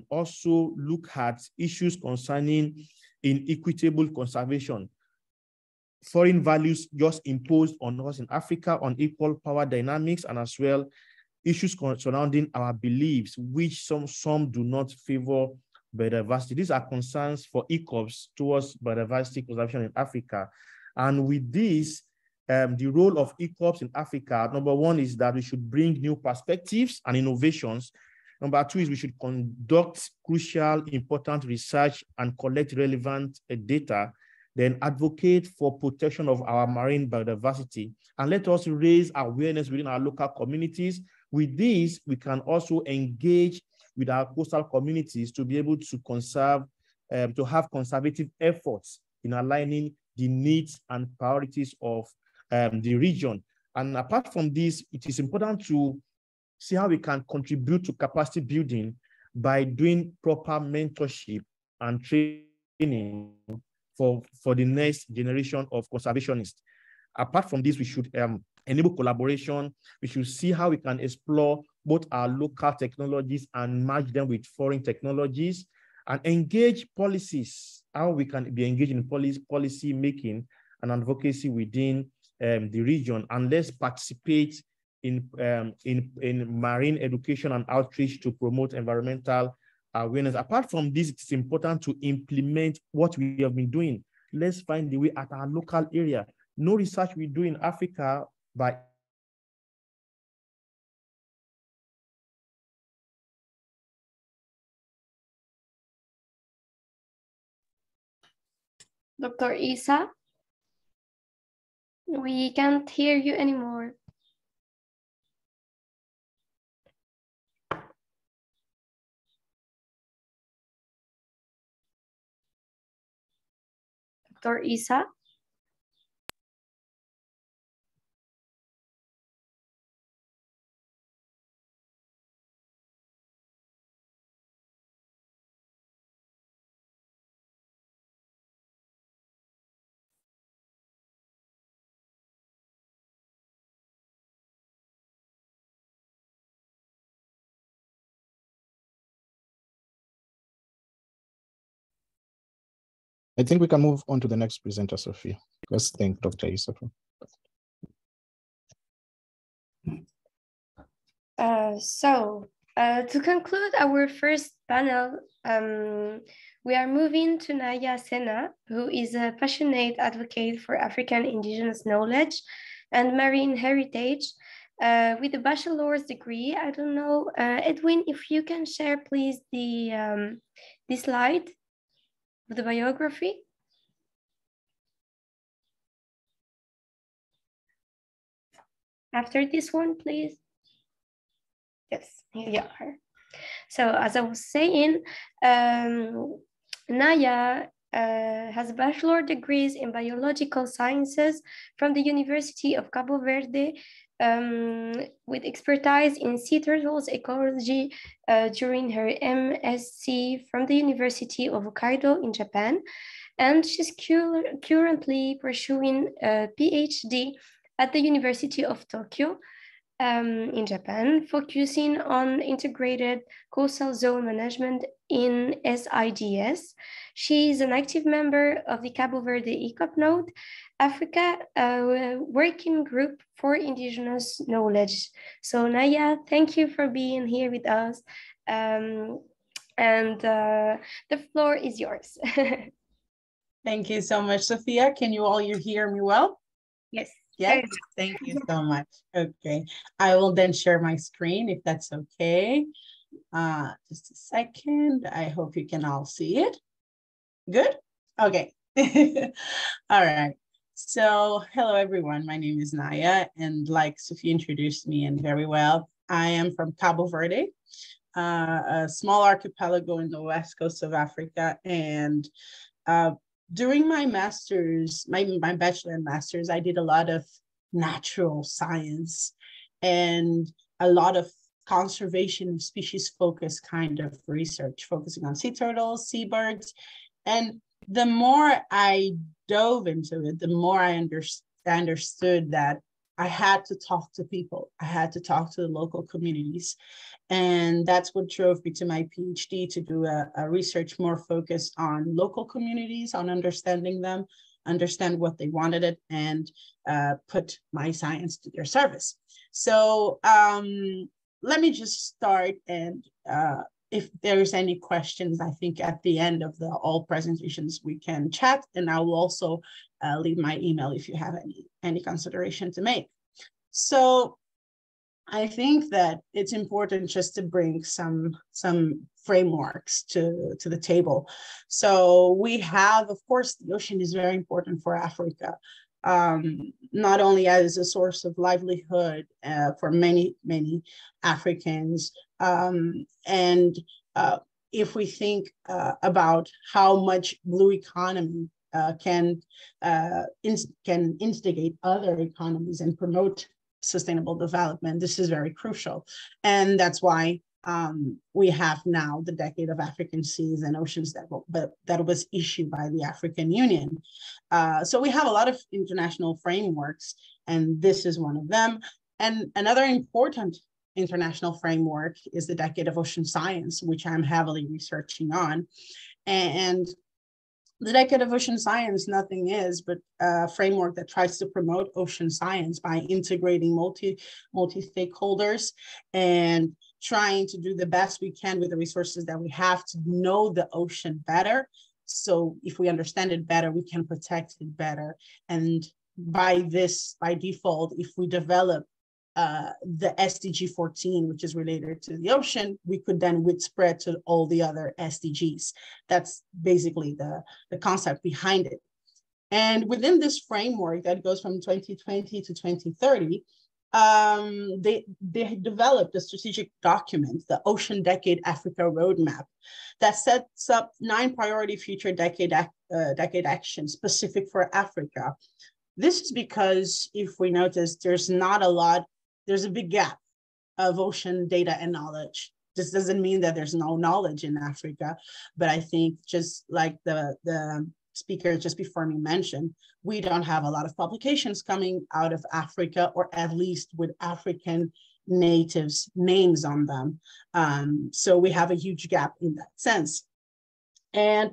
also look at issues concerning inequitable conservation. Foreign values just imposed on us in Africa on equal power dynamics, and as well issues surrounding our beliefs, which some do not favor biodiversity. These are concerns for ECOPs towards biodiversity conservation in Africa. And with this, the role of ECOPs in Africa, number one is that we should bring new perspectives and innovations. Number two is we should conduct crucial, important research and collect relevant data, then advocate for protection of our marine biodiversity, and let us raise awareness within our local communities. With this, we can also engage with our coastal communities to be able to conserve, to have conservative efforts in aligning the needs and priorities of the region. And apart from this, it is important to see how we can contribute to capacity building by doing proper mentorship and training for the next generation of conservationists. Apart from this, we should enable collaboration. We should see how we can explore both our local technologies and merge them with foreign technologies, and engage policies, how we can be engaged in policy making and advocacy within the region. And let's participate in marine education and outreach to promote environmental awareness. Apart from this, it is important to implement what we have been doing. Let's find the way at our local area. No research we do in Africa by Dr. Isa, we can't hear you anymore. Dr. Isa? I think we can move on to the next presenter, Sophia. Let's thank Dr. Isa. To conclude our first panel, we are moving to Naya Cena, who is a passionate advocate for African indigenous knowledge and marine heritage with a bachelor's degree. I don't know, Edwin, if you can share, please, the slide of the biography. After this one, please. Yes, here you are. So as I was saying, Naya has a bachelor degrees in biological sciences from the University of Cabo Verde with expertise in sea turtles ecology during her MSc from the University of Hokkaido in Japan. And she's currently pursuing a PhD at the University of Tokyo in Japan, focusing on integrated coastal zone management in SIDS. She is an active member of the Cabo Verde ECOP node, Africa working group for indigenous knowledge. So Naya, thank you for being here with us. And the floor is yours. Thank you so much, Sophia. Can you all hear me well? Yes. Yes, thank you so much. Okay, I will then share my screen if that's okay. Just a second. I hope you can all see it. Good? Okay. All right. So hello, everyone. My name is Naya, and like Sophia introduced me and very well, I am from Cabo Verde, a small archipelago in the west coast of Africa. And during my master's, my bachelor and master's, I did a lot of natural science and a lot of conservation species focused kind of research, focusing on sea turtles, seabirds. And the more I dove into it, the more I understood that I had to talk to people. I had to talk to the local communities. And that's what drove me to my PhD, to do a research more focused on local communities, on understanding them, understand what they wanted, and put my science to their service. So let me just start, and if there's any questions, I think at the end of all presentations, we can chat, and I will also leave my email if you have any consideration to make. So I think that it's important just to bring some frameworks to the table. So we have, of course, the ocean is very important for Africa, not only as a source of livelihood for many Africans, and if we think about how much blue economy can instigate other economies and promote sustainable development, this is very crucial. And that's why we have now the Decade of African Seas and Oceans that was issued by the African Union. So we have a lot of international frameworks, and this is one of them. And another important international framework is the Decade of Ocean Science, which I'm heavily researching on. And the Decade of Ocean Science, nothing is but a framework that tries to promote ocean science by integrating multi-stakeholders and trying to do the best we can with the resources that we have to know the ocean better. So if we understand it better, we can protect it better. And by default, if we develop the SDG 14, which is related to the ocean, we could then spread to all the other SDGs. That's basically the concept behind it. And within this framework that goes from 2020 to 2030, they developed a strategic document, the Ocean Decade Africa Roadmap, that sets up 9 priority future decade actions specific for Africa. This is because if we notice, there's a big gap of ocean data and knowledge. This doesn't mean that there's no knowledge in Africa, but I think just like the speaker just before me mentioned, we don't have a lot of publications coming out of Africa, or at least with African natives' names on them. So we have a huge gap in that sense. And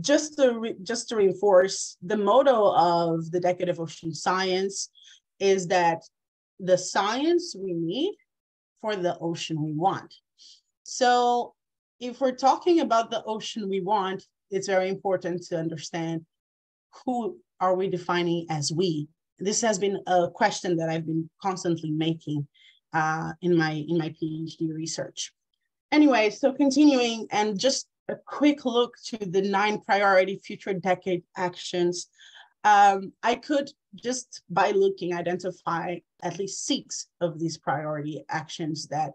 just to reinforce, the motto of the Decade of Ocean Science is that the science we need for the ocean we want. So if we're talking about the ocean we want, it's very important to understand who are we defining as we. This has been a question that I've been constantly making in my PhD research. Anyway, so continuing, and just a quick look to the 9 priority future decade actions. I could just by looking identify at least 6 of these priority actions that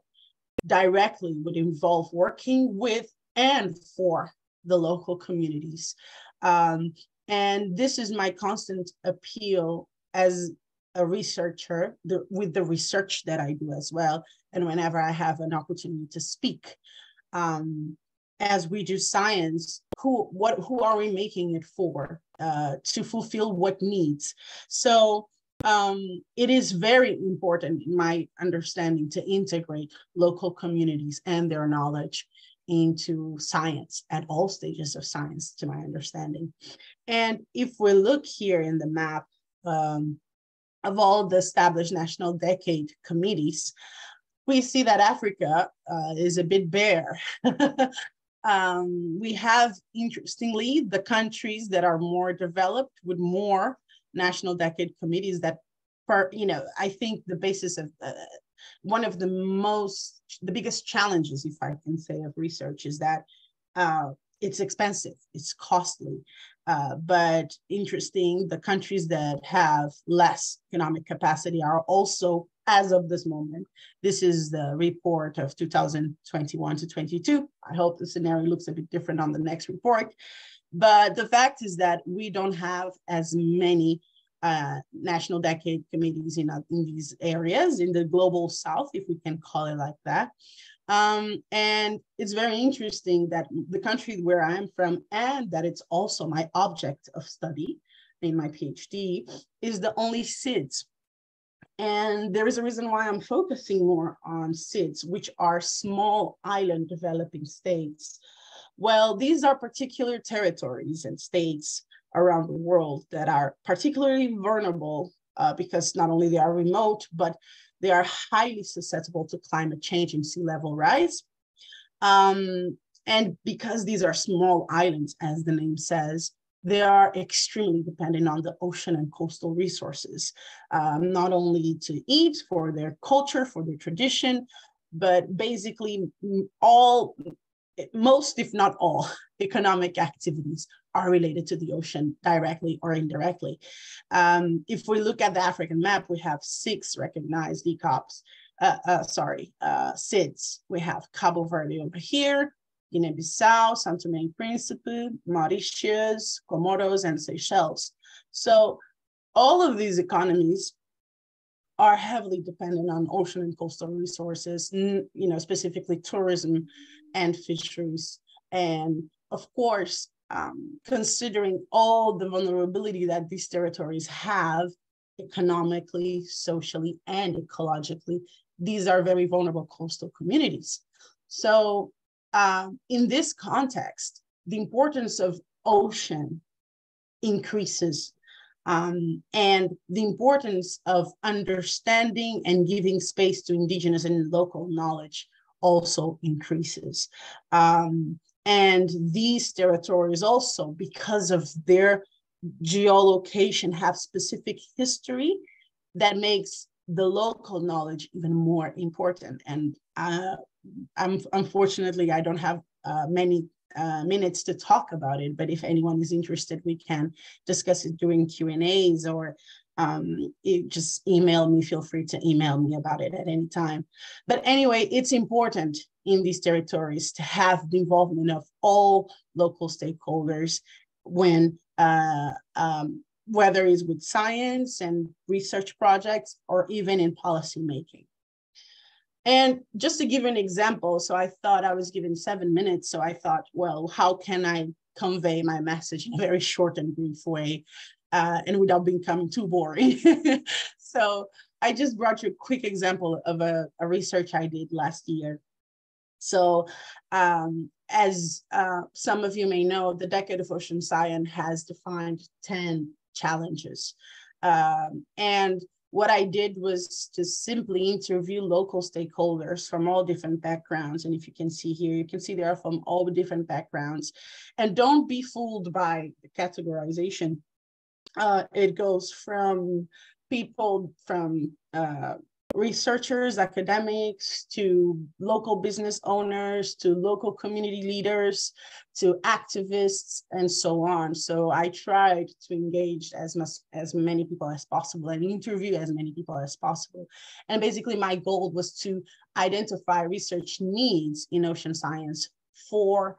directly would involve working with and for the local communities. And this is my constant appeal as a researcher with the research that I do as well. And whenever I have an opportunity to speak, as we do science, who are we making it for, to fulfill what needs? So it is very important in my understanding to integrate local communities and their knowledge into science at all stages of science, to my understanding. And if we look here in the map of all the established national decade committees, we see that Africa is a bit bare. We have, interestingly, the countries that are more developed with more national decade committees that, I think the basis of one of the biggest challenges, if I can say, of research is that it's expensive, it's costly. But interesting, the countries that have less economic capacity are also, as of this moment, this is the report of 2021 to 22. I hope the scenario looks a bit different on the next report. But the fact is that we don't have as many national decade committees in these areas, in the global south, if we can call it like that. And it's very interesting that the country where I am from, and that it's also my object of study in my PhD, is the only SIDS. And there is a reason why I'm focusing more on SIDS, which are small island developing states. Well, these are particular territories and states around the world that are particularly vulnerable because not only they are remote, but they are highly susceptible to climate change and sea level rise. And because these are small islands, as the name says, they are extremely dependent on the ocean and coastal resources, not only to eat, for their culture, for their tradition, but basically most, if not all, economic activities are related to the ocean directly or indirectly. If we look at the African map, we have 6 recognized ECOPs, SIDS. We have Cabo Verde over here, Guinea-Bissau, São Tomé and Príncipe, Mauritius, Comoros, and Seychelles. So all of these economies are heavily dependent on ocean and coastal resources, specifically tourism and fisheries. And of course, considering all the vulnerability that these territories have economically, socially, and ecologically, these are very vulnerable coastal communities. So in this context, the importance of ocean increases, and the importance of understanding and giving space to indigenous and local knowledge also increases. And these territories also, because of their geolocation, have specific history that makes the local knowledge even more important. And unfortunately, I don't have many minutes to talk about it, but if anyone is interested, we can discuss it during Q&As, or just email me. Feel free to email me about it at any time. But anyway, it's important in these territories to have the involvement of all local stakeholders when whether it's with science and research projects or even in policy making. And just to give an example, so I thought I was given 7 minutes. So I thought, well, how can I convey my message in a very short and brief way and without becoming too boring? So I just brought you a quick example of a research I did last year. So as some of you may know, the Decade of Ocean Science has defined 10 challenges. And what I did was to simply interview local stakeholders from all different backgrounds. And if you can see here, you can see they are from all the different backgrounds. And don't be fooled by the categorization. It goes from people from researchers, academics, to local business owners, to local community leaders, to activists, and so on. So I tried to engage as many people as possible and interview as many people as possible. And basically my goal was to identify research needs in ocean science for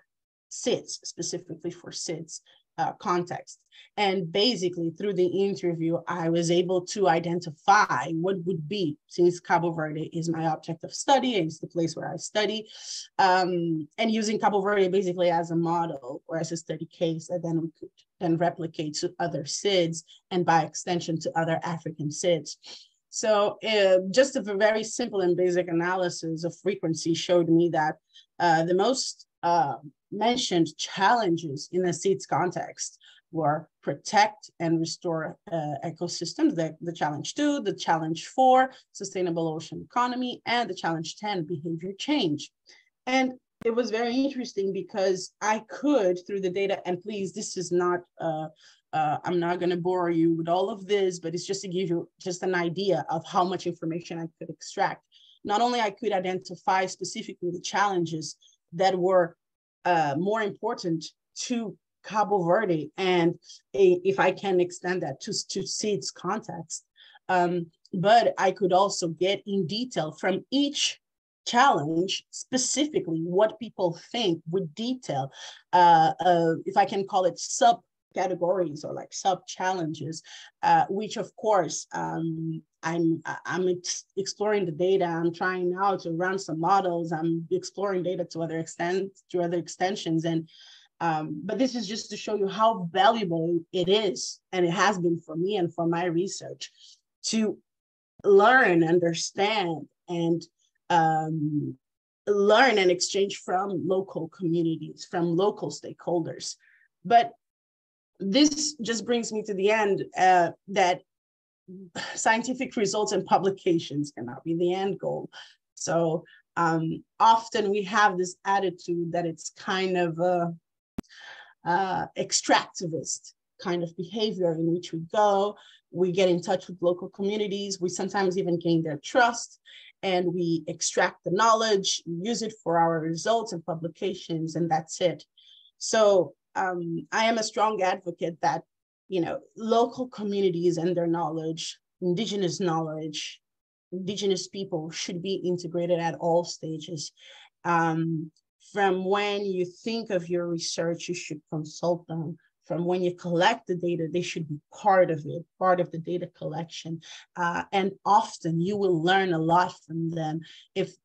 SIDS, specifically for SIDS context. And basically through the interview, I was able to identify what would be, since Cabo Verde is my object of study, it's the place where I study, and using Cabo Verde basically as a model or as a study case that then we could then replicate to other SIDS and by extension to other African SIDS. So just a very simple and basic analysis of frequency showed me that the most mentioned challenges in the SIDS context were protect and restore ecosystems, the challenge 2, the challenge 4, sustainable ocean economy, and the challenge 10, behavior change. And it was very interesting because I could, through the data, and please, this is not, I'm not gonna bore you with all of this, but it's just to give you just an idea of how much information I could extract. Not only I could identify specifically the challenges that were more important to Cabo Verde, and if I can extend that to SIDS context, but I could also get in detail from each challenge, specifically what people think with detail, if I can call it subcategories or like sub-challenges, which of course, I'm exploring the data. I'm trying now to run some models. I'm exploring data to other extensions. And but this is just to show you how valuable it is, and it has been for me and for my research, to learn, understand, and learn and exchange from local communities, from local stakeholders. But this just brings me to the end, that scientific results and publications cannot be the end goal. So often we have this attitude that it's kind of a extractivist kind of behavior in which we go, we get in touch with local communities, we sometimes even gain their trust, and we extract the knowledge, use it for our results and publications, and that's it. So I am a strong advocate that, you know, local communities and their knowledge, indigenous people should be integrated at all stages. From when you think of your research, you should consult them. From when you collect the data, they should be part of it, part of the data collection. And often you will learn a lot from them. If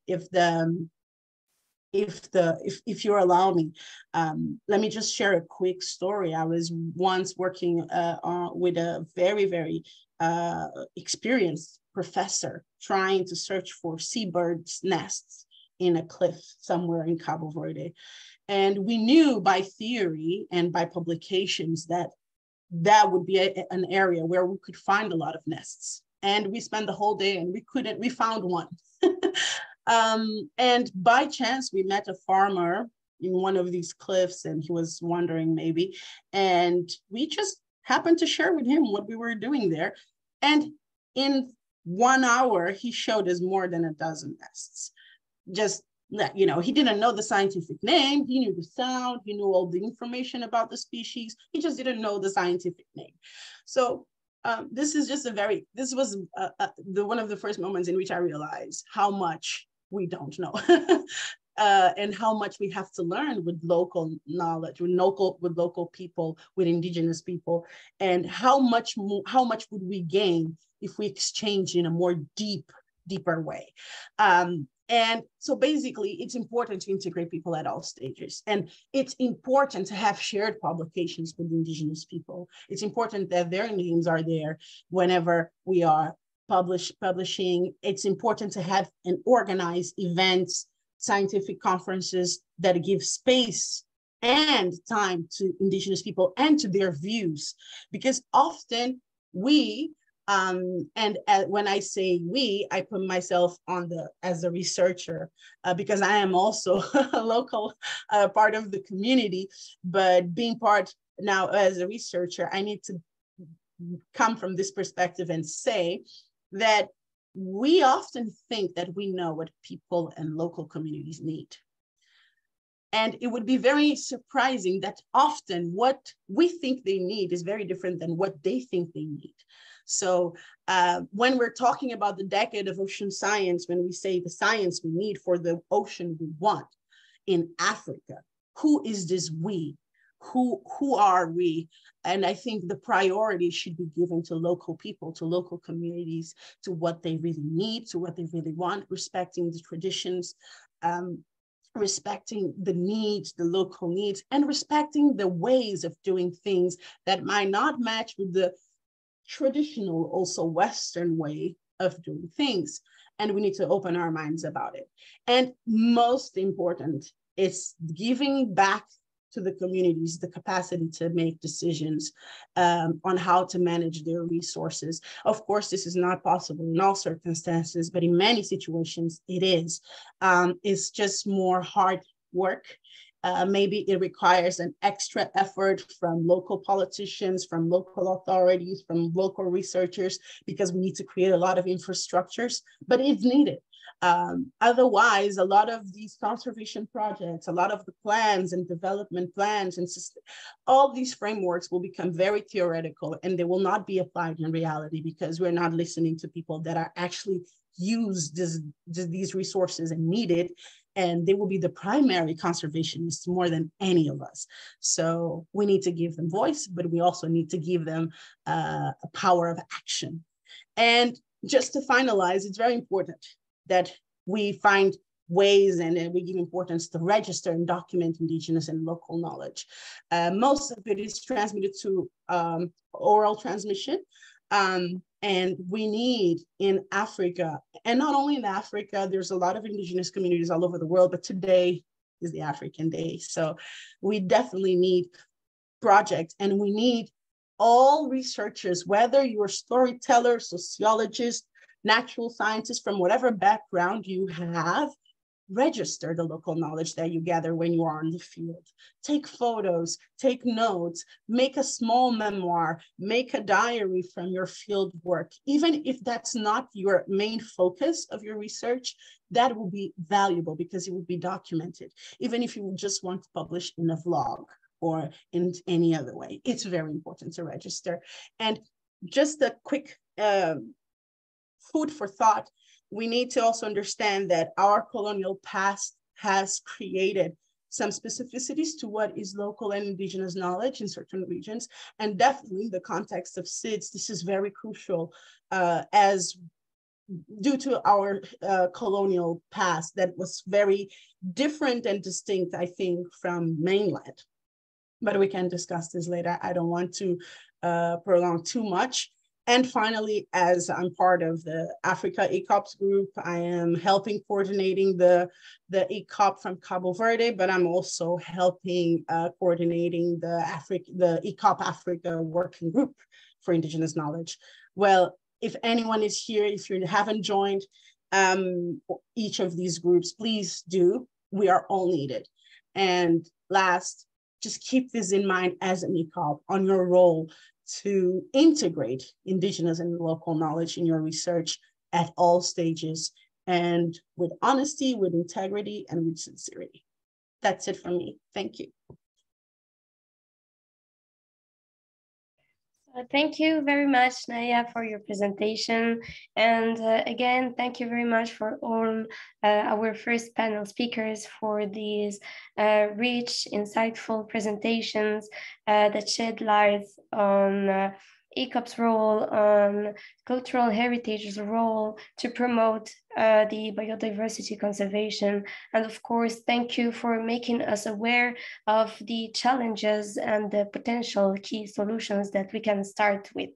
you allow me, let me just share a quick story. I was once working with a very, very experienced professor trying to search for seabirds' nests in a cliff somewhere in Cabo Verde. And we knew by theory and by publications that that would be an area where we could find a lot of nests. And we spent the whole day and we found one. And by chance, we met a farmer in one of these cliffs, and he was wandering maybe, and we just happened to share with him what we were doing there. And in 1 hour, he showed us more than a dozen nests. Just you know, he didn't know the scientific name. He knew the sound. He knew all the information about the species. He just didn't know the scientific name. So this is just this was one of the first moments in which I realized how much we don't know. And how much we have to learn with local knowledge, with local people, with indigenous people, and how much would we gain if we exchange in a more deeper way. And so basically, it's important to integrate people at all stages. And it's important to have shared publications with indigenous people. It's important that their names are there whenever we are publishing. It's important to have and organize events, scientific conferences that give space and time to indigenous people and to their views, because often we, when I say we, I put myself as a researcher, because I am also a local part of the community, but being part now as a researcher, I need to come from this perspective and say that we often think that we know what people and local communities need. And it would be very surprising that often what we think they need is very different than what they think they need. So when we're talking about the decade of ocean science, when we say the science we need for the ocean we want in Africa, who is this we? Who are we? And I think the priority should be given to local people, to local communities, to what they really need, to what they really want, respecting the traditions, respecting the needs, the local needs, and respecting the ways of doing things that might not match with the traditional, also Western way of doing things. And we need to open our minds about it. And most important, it's giving back to the communities the capacity to make decisions on how to manage their resources. Of course, this is not possible in all circumstances, but in many situations it is. It's just more hard work. Maybe it requires an extra effort from local politicians, from local authorities, from local researchers, because we need to create a lot of infrastructures, but it's needed. Otherwise, a lot of these conservation projects, a lot of the plans and development plans and all these frameworks will become very theoretical, and they will not be applied in reality because we're not listening to people that are actually use these resources and need it. And they will be the primary conservationists more than any of us. So we need to give them voice, but we also need to give them a power of action. And just to finalize, it's very important that we find ways and we give importance to register and document indigenous and local knowledge. Most of it is transmitted to oral transmission. And we need in Africa, and not only in Africa, there's a lot of indigenous communities all over the world, but today is the African Day. So we definitely need projects, and we need all researchers, whether you're storytellers, sociologists, natural scientists, from whatever background you have, register the local knowledge that you gather when you are on the field. Take photos, take notes, make a small memoir, make a diary from your field work. Even if that's not your main focus of your research, that will be valuable because it will be documented. Even if you just want to publish in a vlog or in any other way, it's very important to register. And just a quick food for thought, we need to also understand that our colonial past has created some specificities to what is local and indigenous knowledge in certain regions. And definitely in the context of SIDS, this is very crucial as due to our colonial past that was very different and distinct, I think, from mainland. But we can discuss this later. I don't want to prolong too much. And finally, as I'm part of the Africa ECOPs group, I am helping coordinating the ECOP from Cabo Verde, but I'm also helping coordinating the ECOP Africa working group for indigenous knowledge. Well, if anyone is here, if you haven't joined each of these groups, please do. We are all needed. And last, just keep this in mind as an ECOP on your role to integrate indigenous and local knowledge in your research at all stages and with honesty, with integrity, and with sincerity. That's it from me. Thank you. Thank you very much, Naya, for your presentation. And again, thank you very much for all our first panel speakers for these rich, insightful presentations that shed light on ECOP's role, on cultural heritage's role to promote the biodiversity conservation. And of course, thank you for making us aware of the challenges and the potential key solutions that we can start with.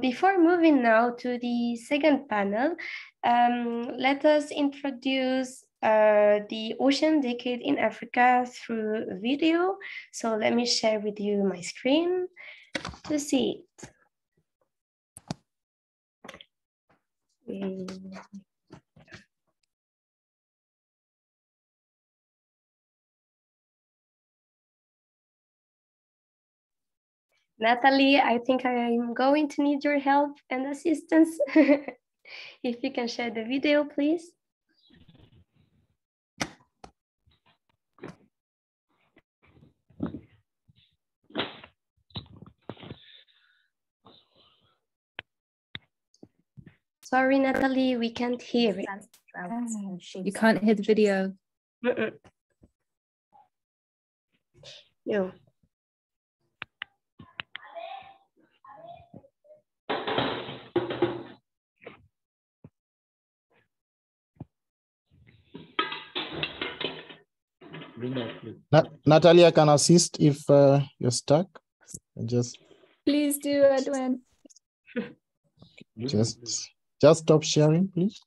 Before moving now to the second panel, let us introduce the Ocean Decade in Africa through video. So let me share with you my screen to see it. Natalie, I think I'm going to need your help and assistance. If you can share the video, please. Sorry, Natalie, we can't hear it. You can't hear the video. No. Natalia can assist if you're stuck. Please do, Edwin. Just stop sharing, please.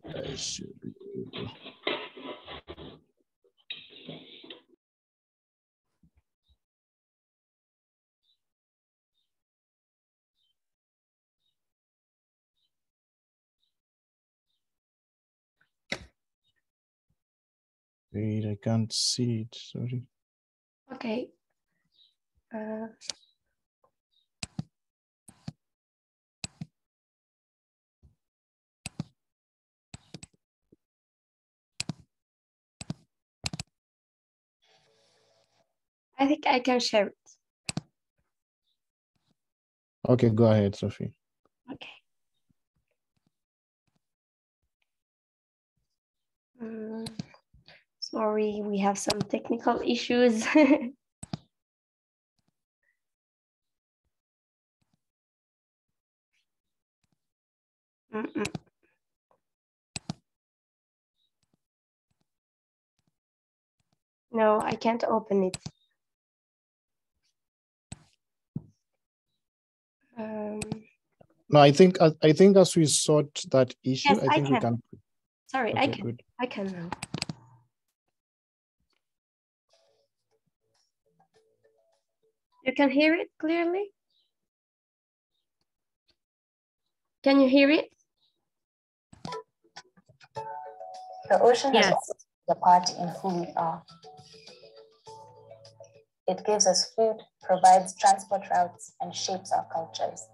I should be able. Wait, I can't see it, sorry. Okay. I think I can share it. Okay, go ahead, Sophie. Okay. Sorry, we have some technical issues. No, I can't open it. No, I think as we sort that issue, yes, I think we can. Sorry, okay, I can. good. I can now. You can hear it clearly? Can you hear it? The ocean Yes. has the part in who we are. It gives us food, provides transport routes, and shapes our cultures.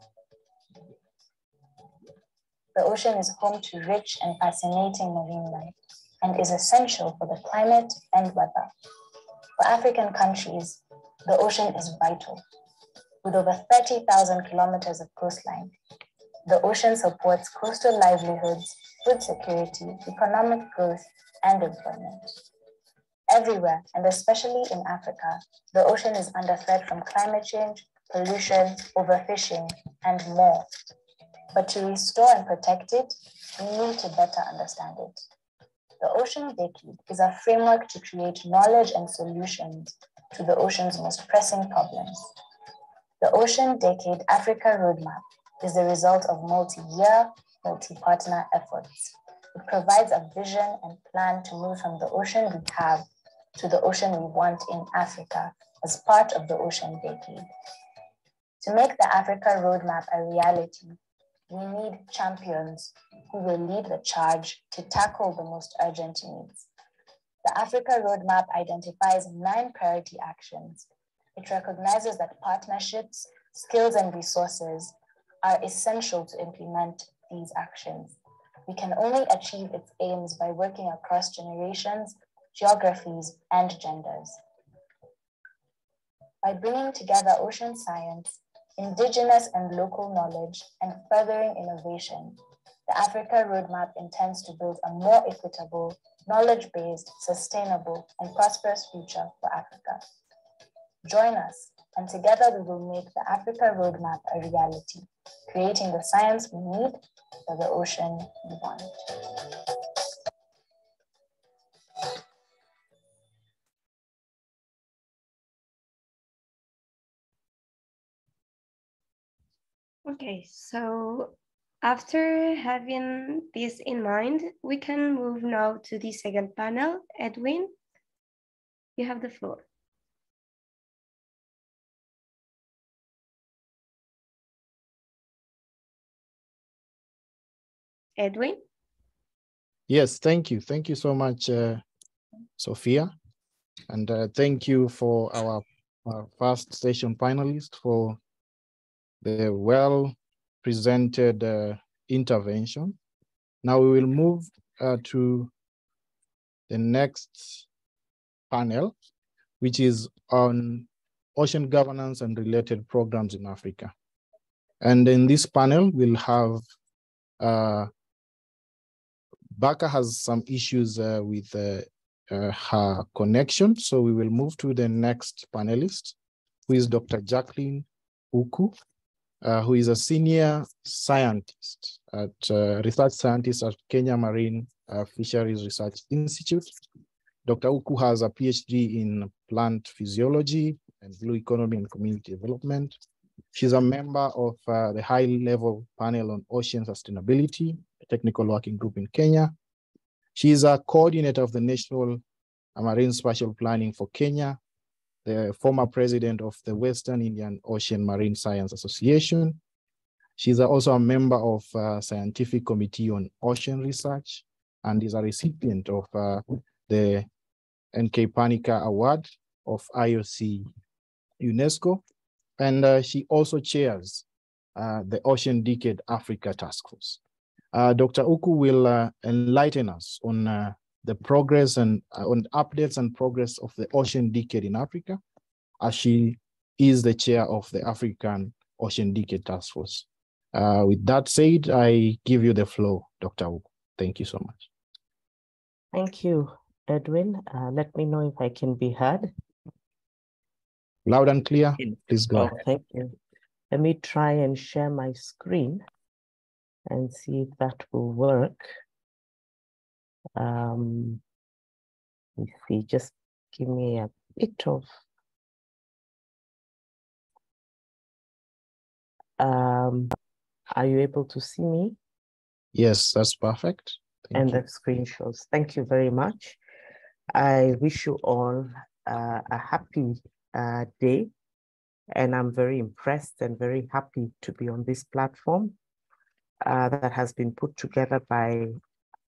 The ocean is home to rich and fascinating marine life and is essential for the climate and weather. For African countries, the ocean is vital. With over 30,000 kilometers of coastline, the ocean supports coastal livelihoods, food security, economic growth, and employment. Everywhere, and especially in Africa, the ocean is under threat from climate change, pollution, overfishing, and more. But to restore and protect it, we need to better understand it. The Ocean Decade is a framework to create knowledge and solutions to the ocean's most pressing problems. The Ocean Decade Africa Roadmap is the result of multi-year, multi-partner efforts. It provides a vision and plan to move from the ocean we have to the ocean we want in Africa as part of the Ocean Decade. To make the Africa Roadmap a reality, we need champions who will lead the charge to tackle the most urgent needs. The Africa Roadmap identifies 9 priority actions. It recognizes that partnerships, skills, and resources are essential to implement these actions. We can only achieve its aims by working across generations, geographies, and genders. By bringing together ocean science, indigenous and local knowledge, and furthering innovation, the Africa Roadmap intends to build a more equitable, knowledge-based, sustainable, and prosperous future for Africa. Join us, and together we will make the Africa Roadmap a reality, creating the science we need for the ocean we want. Okay, so after having this in mind, we can move now to the second panel. Edwin, you have the floor. Edwin? Yes, thank you. Thank you so much, Sophia. And thank you for our first session panelists for the well-presented intervention. Now we will move to the next panel, which is on ocean governance and related programs in Africa. And in this panel, we'll have, Baka has some issues with her connection. So we will move to the next panelist, who is Dr. Jacqueline Uku, who is a senior scientist research scientist at Kenya Marine Fisheries Research Institute. Dr. Uku has a PhD in plant physiology and blue economy and community development. She's a member of the high-level panel on ocean sustainability, a technical working group in Kenya. She is a coordinator of the National Marine Spatial Planning for Kenya, the former president of the Western Indian Ocean Marine Science Association. She's also a member of Scientific Committee on Ocean Research and is a recipient of the N.K. Panika Award of IOC UNESCO. And she also chairs the Ocean Decade Africa Task Force. Dr. Uku will enlighten us on the progress and on updates and progress of the Ocean Decade in Africa, as she is the chair of the African Ocean Decade Task Force. With that said, I give you the floor, Dr. Uku. Thank you so much. Thank you, Edwin. Let me know if I can be heard. Loud and clear, please go ahead. Thank you. Let me try and share my screen and see if that will work. Let's see, just give me a bit of, are you able to see me? Yes, that's perfect. Thank you. The screen shows. Thank you very much. I wish you all a happy day, and I'm very impressed and very happy to be on this platform that has been put together by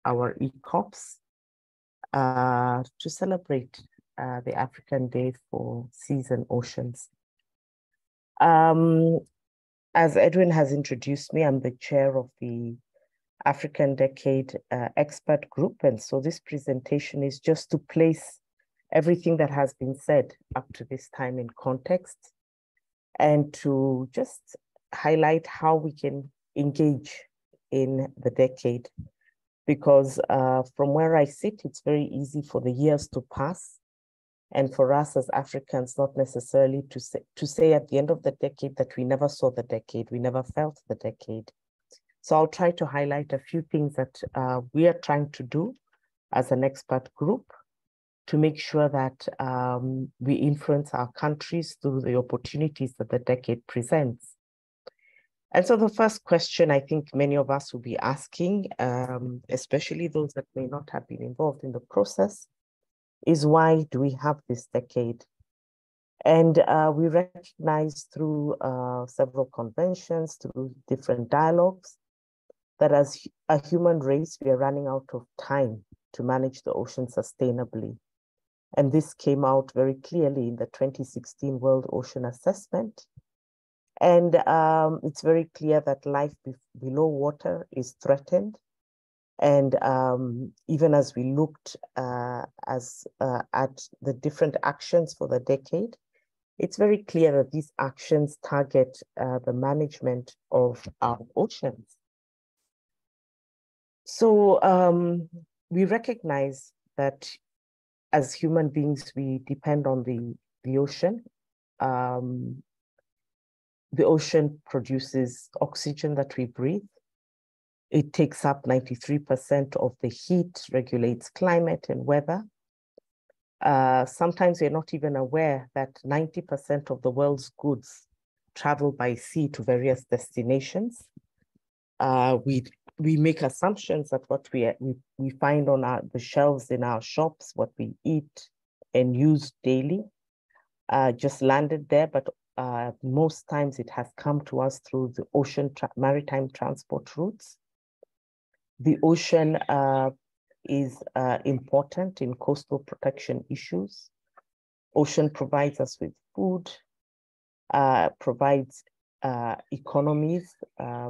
our ECOPs to celebrate the African Day for Seas and Oceans. As Edwin has introduced me, I'm the chair of the African Decade Expert Group, and so this presentation is just to place everything that has been said up to this time in context and to just highlight how we can engage in the decade. Because from where I sit, it's very easy for the years to pass, and for us as Africans, not necessarily to say at the end of the decade that we never saw the decade, we never felt the decade. So I'll try to highlight a few things that we are trying to do as an expert group to make sure that we influence our countries through the opportunities that the decade presents. And so the first question I think many of us will be asking, especially those that may not have been involved in the process, is why do we have this decade? And we recognize through several conventions, through different dialogues, that as a human race, we are running out of time to manage the ocean sustainably. And this came out very clearly in the 2016 World Ocean Assessment. And it's very clear that life below water is threatened. And even as we looked at the different actions for the decade, it's very clear that these actions target the management of our oceans. So we recognize that as human beings, we depend on the ocean. The ocean produces oxygen that we breathe. It takes up 93% of the heat, regulates climate and weather. Sometimes we're not even aware that 90% of the world's goods travel by sea to various destinations. We make assumptions that what we find on the shelves in our shops, what we eat and use daily, just landed there, but most times it has come to us through the ocean maritime transport routes. The ocean is important in coastal protection issues. Ocean provides us with food, provides economies,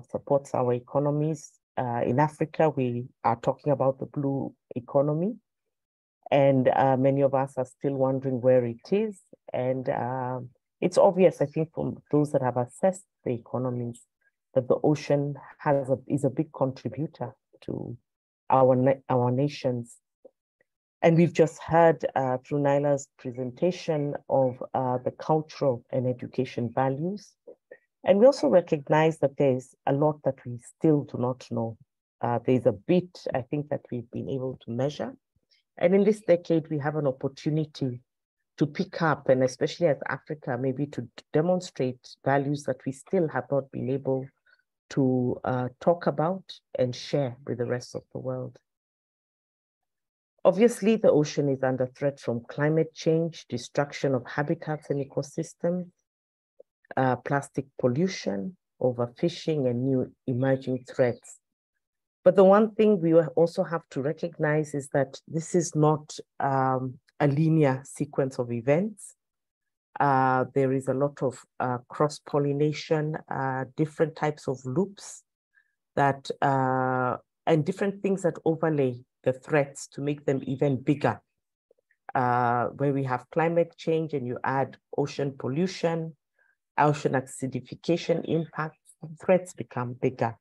supports our economies. In Africa, we are talking about the blue economy, and many of us are still wondering where it is. And it's obvious, I think, from those that have assessed the economies, that the ocean is a big contributor to our nations. And we've just heard through Naila's presentation of the cultural and education values. And we also recognize that there's a lot that we still do not know. There's a bit, I think, that we've been able to measure. And in this decade, we have an opportunity to pick up, and especially as Africa, maybe to demonstrate values that we still have not been able to talk about and share with the rest of the world. Obviously, the ocean is under threat from climate change, destruction of habitats and ecosystems, plastic pollution, overfishing, and new emerging threats. But the one thing we also have to recognize is that this is not a linear sequence of events. There is a lot of cross-pollination, different types of loops that, and different things that overlay the threats to make them even bigger. Where we have climate change and you add ocean pollution, ocean acidification impacts, threats become bigger.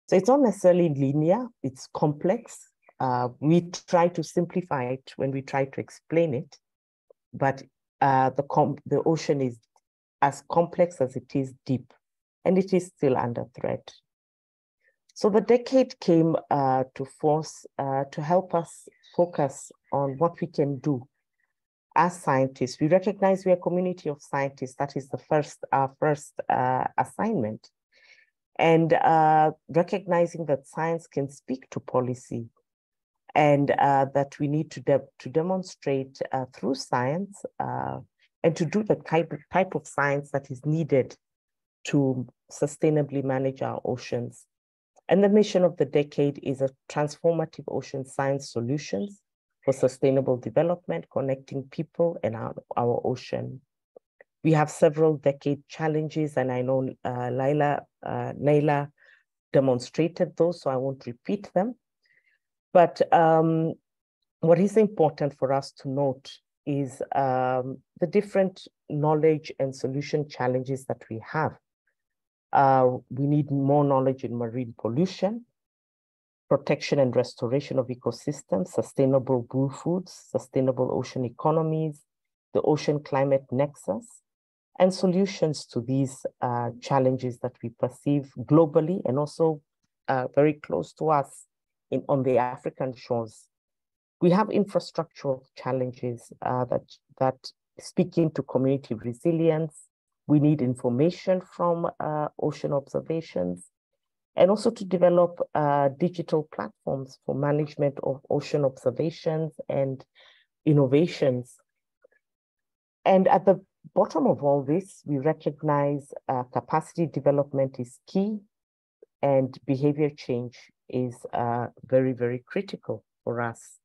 So it's not necessarily linear, it's complex. We try to simplify it when we try to explain it, but the ocean is as complex as it is deep, and it is still under threat. So the decade came to help us focus on what we can do as scientists. We recognize we are a community of scientists. That is our first assignment. And recognizing that science can speak to policy, and that we need to demonstrate through science and to do the type of science that is needed to sustainably manage our oceans. And the mission of the decade is a transformative ocean science solutions for sustainable development, connecting people and our ocean. We have several decade challenges, and I know Nayla demonstrated those, so I won't repeat them. But what is important for us to note is the different knowledge and solution challenges that we have. We need more knowledge in marine pollution, protection and restoration of ecosystems, sustainable blue foods, sustainable ocean economies, the ocean climate nexus, and solutions to these challenges that we perceive globally and also very close to us on the African shores. We have infrastructural challenges that speak into community resilience. We need information from ocean observations, and also to develop digital platforms for management of ocean observations and innovations. And at the bottom of all this, we recognize capacity development is key, and behavior change is very, very critical for us.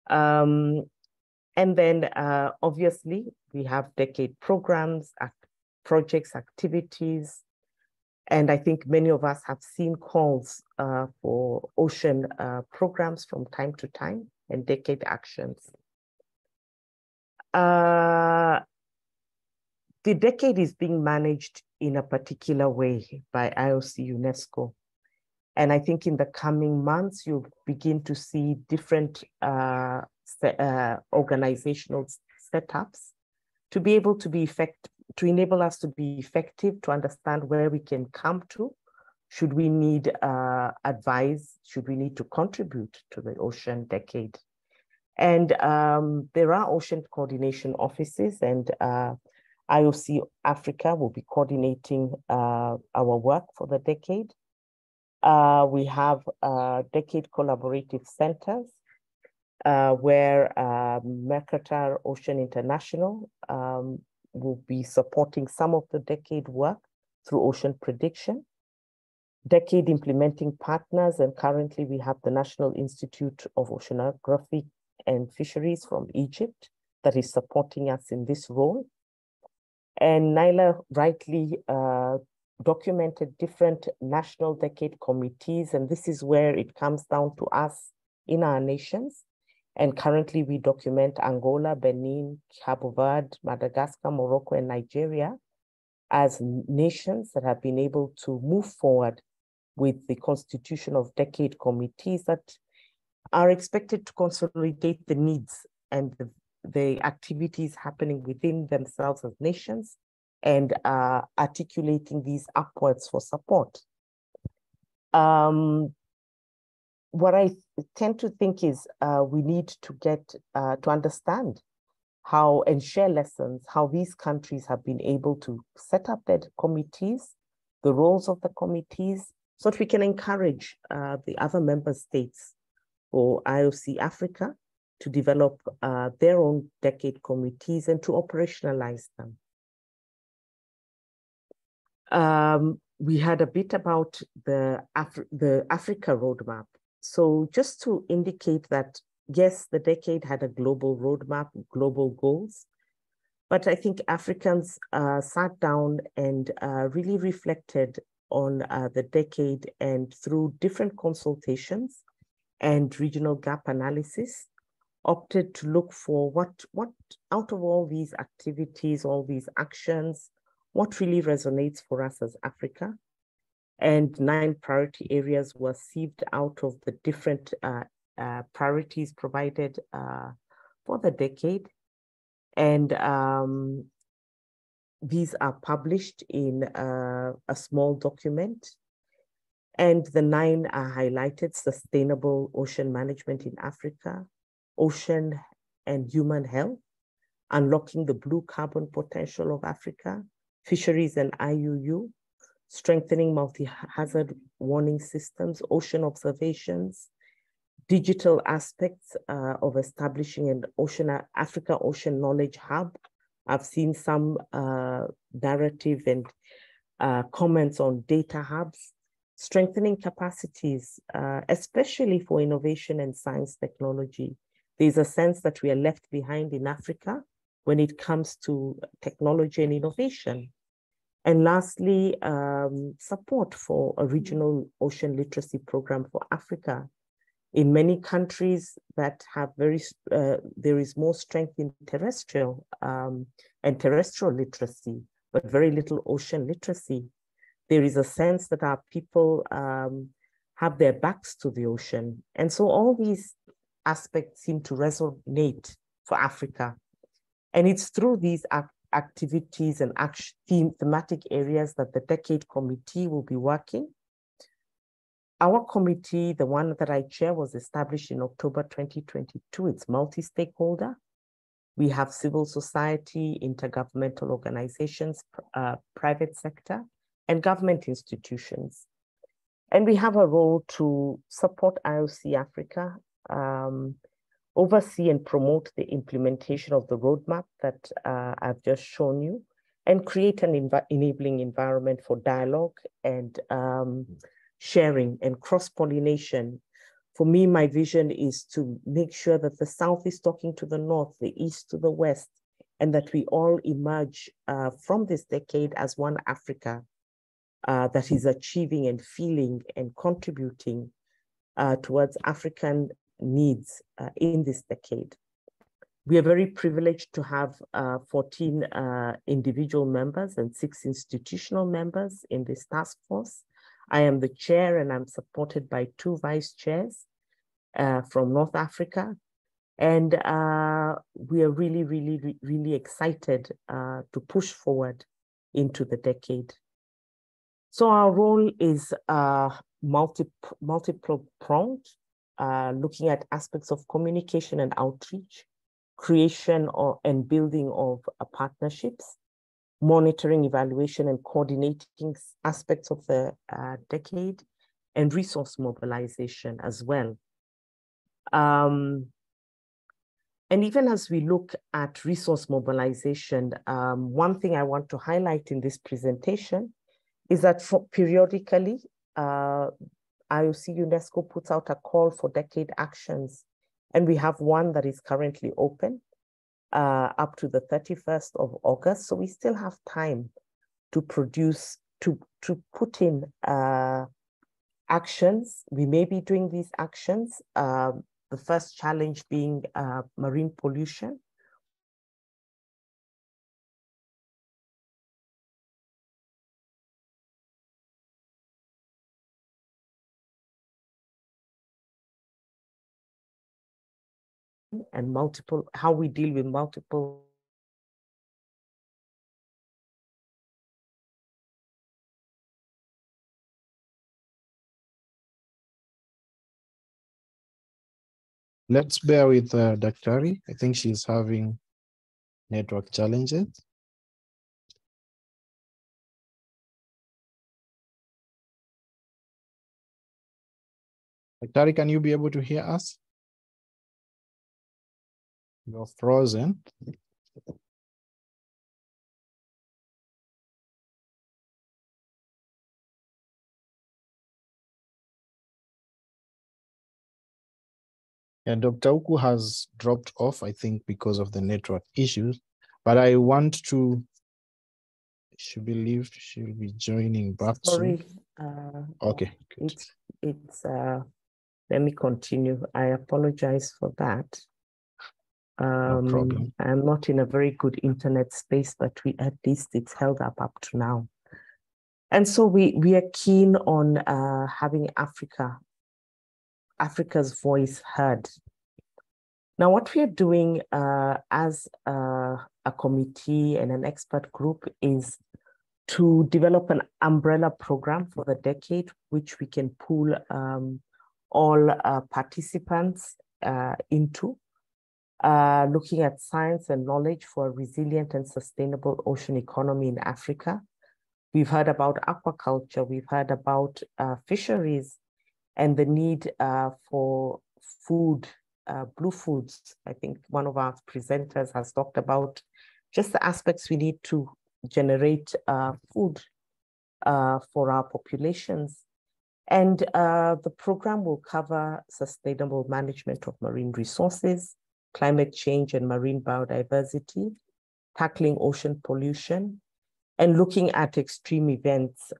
And then obviously we have decade programs, projects, activities. And I think many of us have seen calls for ocean programs from time to time and decade actions. The decade is being managed in a particular way by IOC UNESCO. And I think in the coming months, you'll begin to see different organizational setups to be able to be effective, to enable us to be effective, to understand where we can come to, should we need advice, should we need to contribute to the ocean decade. And there are ocean coordination offices, and IOC Africa will be coordinating our work for the decade. We have decade collaborative centers where Mercator Ocean International will be supporting some of the decade work through ocean prediction. Decade implementing partners, and currently we have the National Institute of Oceanography and Fisheries from Egypt that is supporting us in this role. And Naila rightly documented different national decade committees, and this is where it comes down to us in our nations. And currently we document Angola, Benin, Cabo Verde, Madagascar, Morocco, and Nigeria as nations that have been able to move forward with the constitution of decade committees that are expected to consolidate the needs and the activities happening within themselves as nations, and articulating these upwards for support. What I tend to think is we need to get to understand how and share lessons, how these countries have been able to set up their committees, the roles of the committees, so that we can encourage the other member states or IOC Africa to develop their own decade committees and to operationalize them. We had a bit about the Africa roadmap. So just to indicate that, yes, the decade had a global roadmap, global goals, but I think Africans sat down and really reflected on the decade, and through different consultations and regional gap analysis, opted to look for what out of all these activities, all these actions, what really resonates for us as Africa. And 9 priority areas were sieved out of the different priorities provided for the decade. And these are published in a small document. And the 9 are highlighted: sustainable ocean management in Africa, ocean and human health, unlocking the blue carbon potential of Africa, fisheries and IUU, strengthening multi-hazard warning systems, ocean observations, digital aspects of establishing an Africa Ocean Knowledge Hub. I've seen some narrative and comments on data hubs, strengthening capacities, especially for innovation and science technology. There's a sense that we are left behind in Africa when it comes to technology and innovation. And lastly, support for a regional ocean literacy program for Africa. In many countries that have there is more strength in terrestrial literacy, but very little ocean literacy. There is a sense that our people have their backs to the ocean. And so all these aspects seem to resonate for Africa. And it's through these activities and thematic areas that the Decade Committee will be working. Our committee, the one that I chair, was established in October 2022. It's multi-stakeholder. We have civil society, intergovernmental organizations, private sector, and government institutions. And we have a role to support IOC Africa, oversee and promote the implementation of the roadmap that I've just shown you, and create an enabling environment for dialogue and sharing and cross-pollination. For me, my vision is to make sure that the South is talking to the North, the East to the West, and that we all emerge from this decade as one Africa that is achieving and feeling and contributing towards African needs in this decade. We are very privileged to have 14 individual members and 6 institutional members in this task force. I am the chair, and I'm supported by 2 vice chairs from North Africa. And we are really, really, really excited to push forward into the decade. So our role is multiple-pronged, looking at aspects of communication and outreach, creation and building of partnerships, monitoring, evaluation, and coordinating aspects of the decade, and resource mobilization as well. And even as we look at resource mobilization, one thing I want to highlight in this presentation is that periodically, IOC UNESCO puts out a call for decade actions, and we have one that is currently open up to the 31st of August. So we still have time to produce, to put in actions. We may be doing these actions. The first challenge being marine pollution. And how we deal with multiple Let's bear with Daktari. I think she's having network challenges. Daktari, can you be able to hear us? You're frozen. Yeah, Dr. Uku has dropped off, I think, because of the network issues. But I want to, she believe she'll be joining back soon. Okay, good. Let me continue. I apologize for that. No problem. I'm not in a very good internet space, but at least it's held up to now. And so we are keen on having Africa's voice heard. Now, what we are doing as a committee and an expert group is to develop an umbrella program for the decade, which we can pool all participants into, looking at science and knowledge for a resilient and sustainable ocean economy in Africa. We've heard about aquaculture, we've heard about fisheries, and the need for food, blue foods. I think one of our presenters has talked about just the aspects we need to generate food for our populations. And the program will cover sustainable management of marine resources, climate change and marine biodiversity, tackling ocean pollution, and looking at extreme events.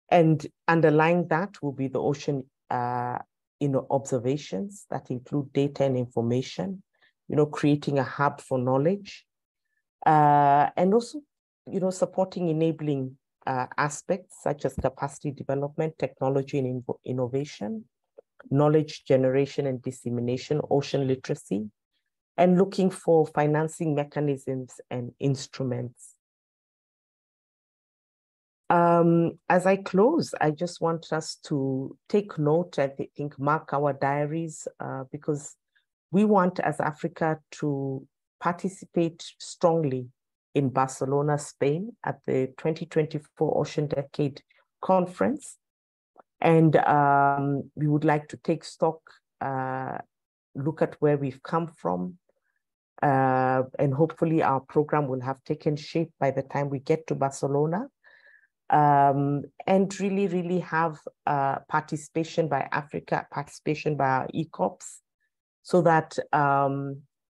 And underlying that will be the ocean observations that include data and information, creating a hub for knowledge, and also, supporting enabling aspects such as capacity development, technology and innovation, knowledge generation and dissemination, ocean literacy, and looking for financing mechanisms and instruments. As I close, I just want us to take note, I think, mark our diaries, because we want as Africa to participate strongly in Barcelona, Spain at the 2024 Ocean Decade Conference. And we would like to take stock, look at where we've come from, and hopefully our program will have taken shape by the time we get to Barcelona. And really, really have participation by Africa, participation by our ECOPs, so that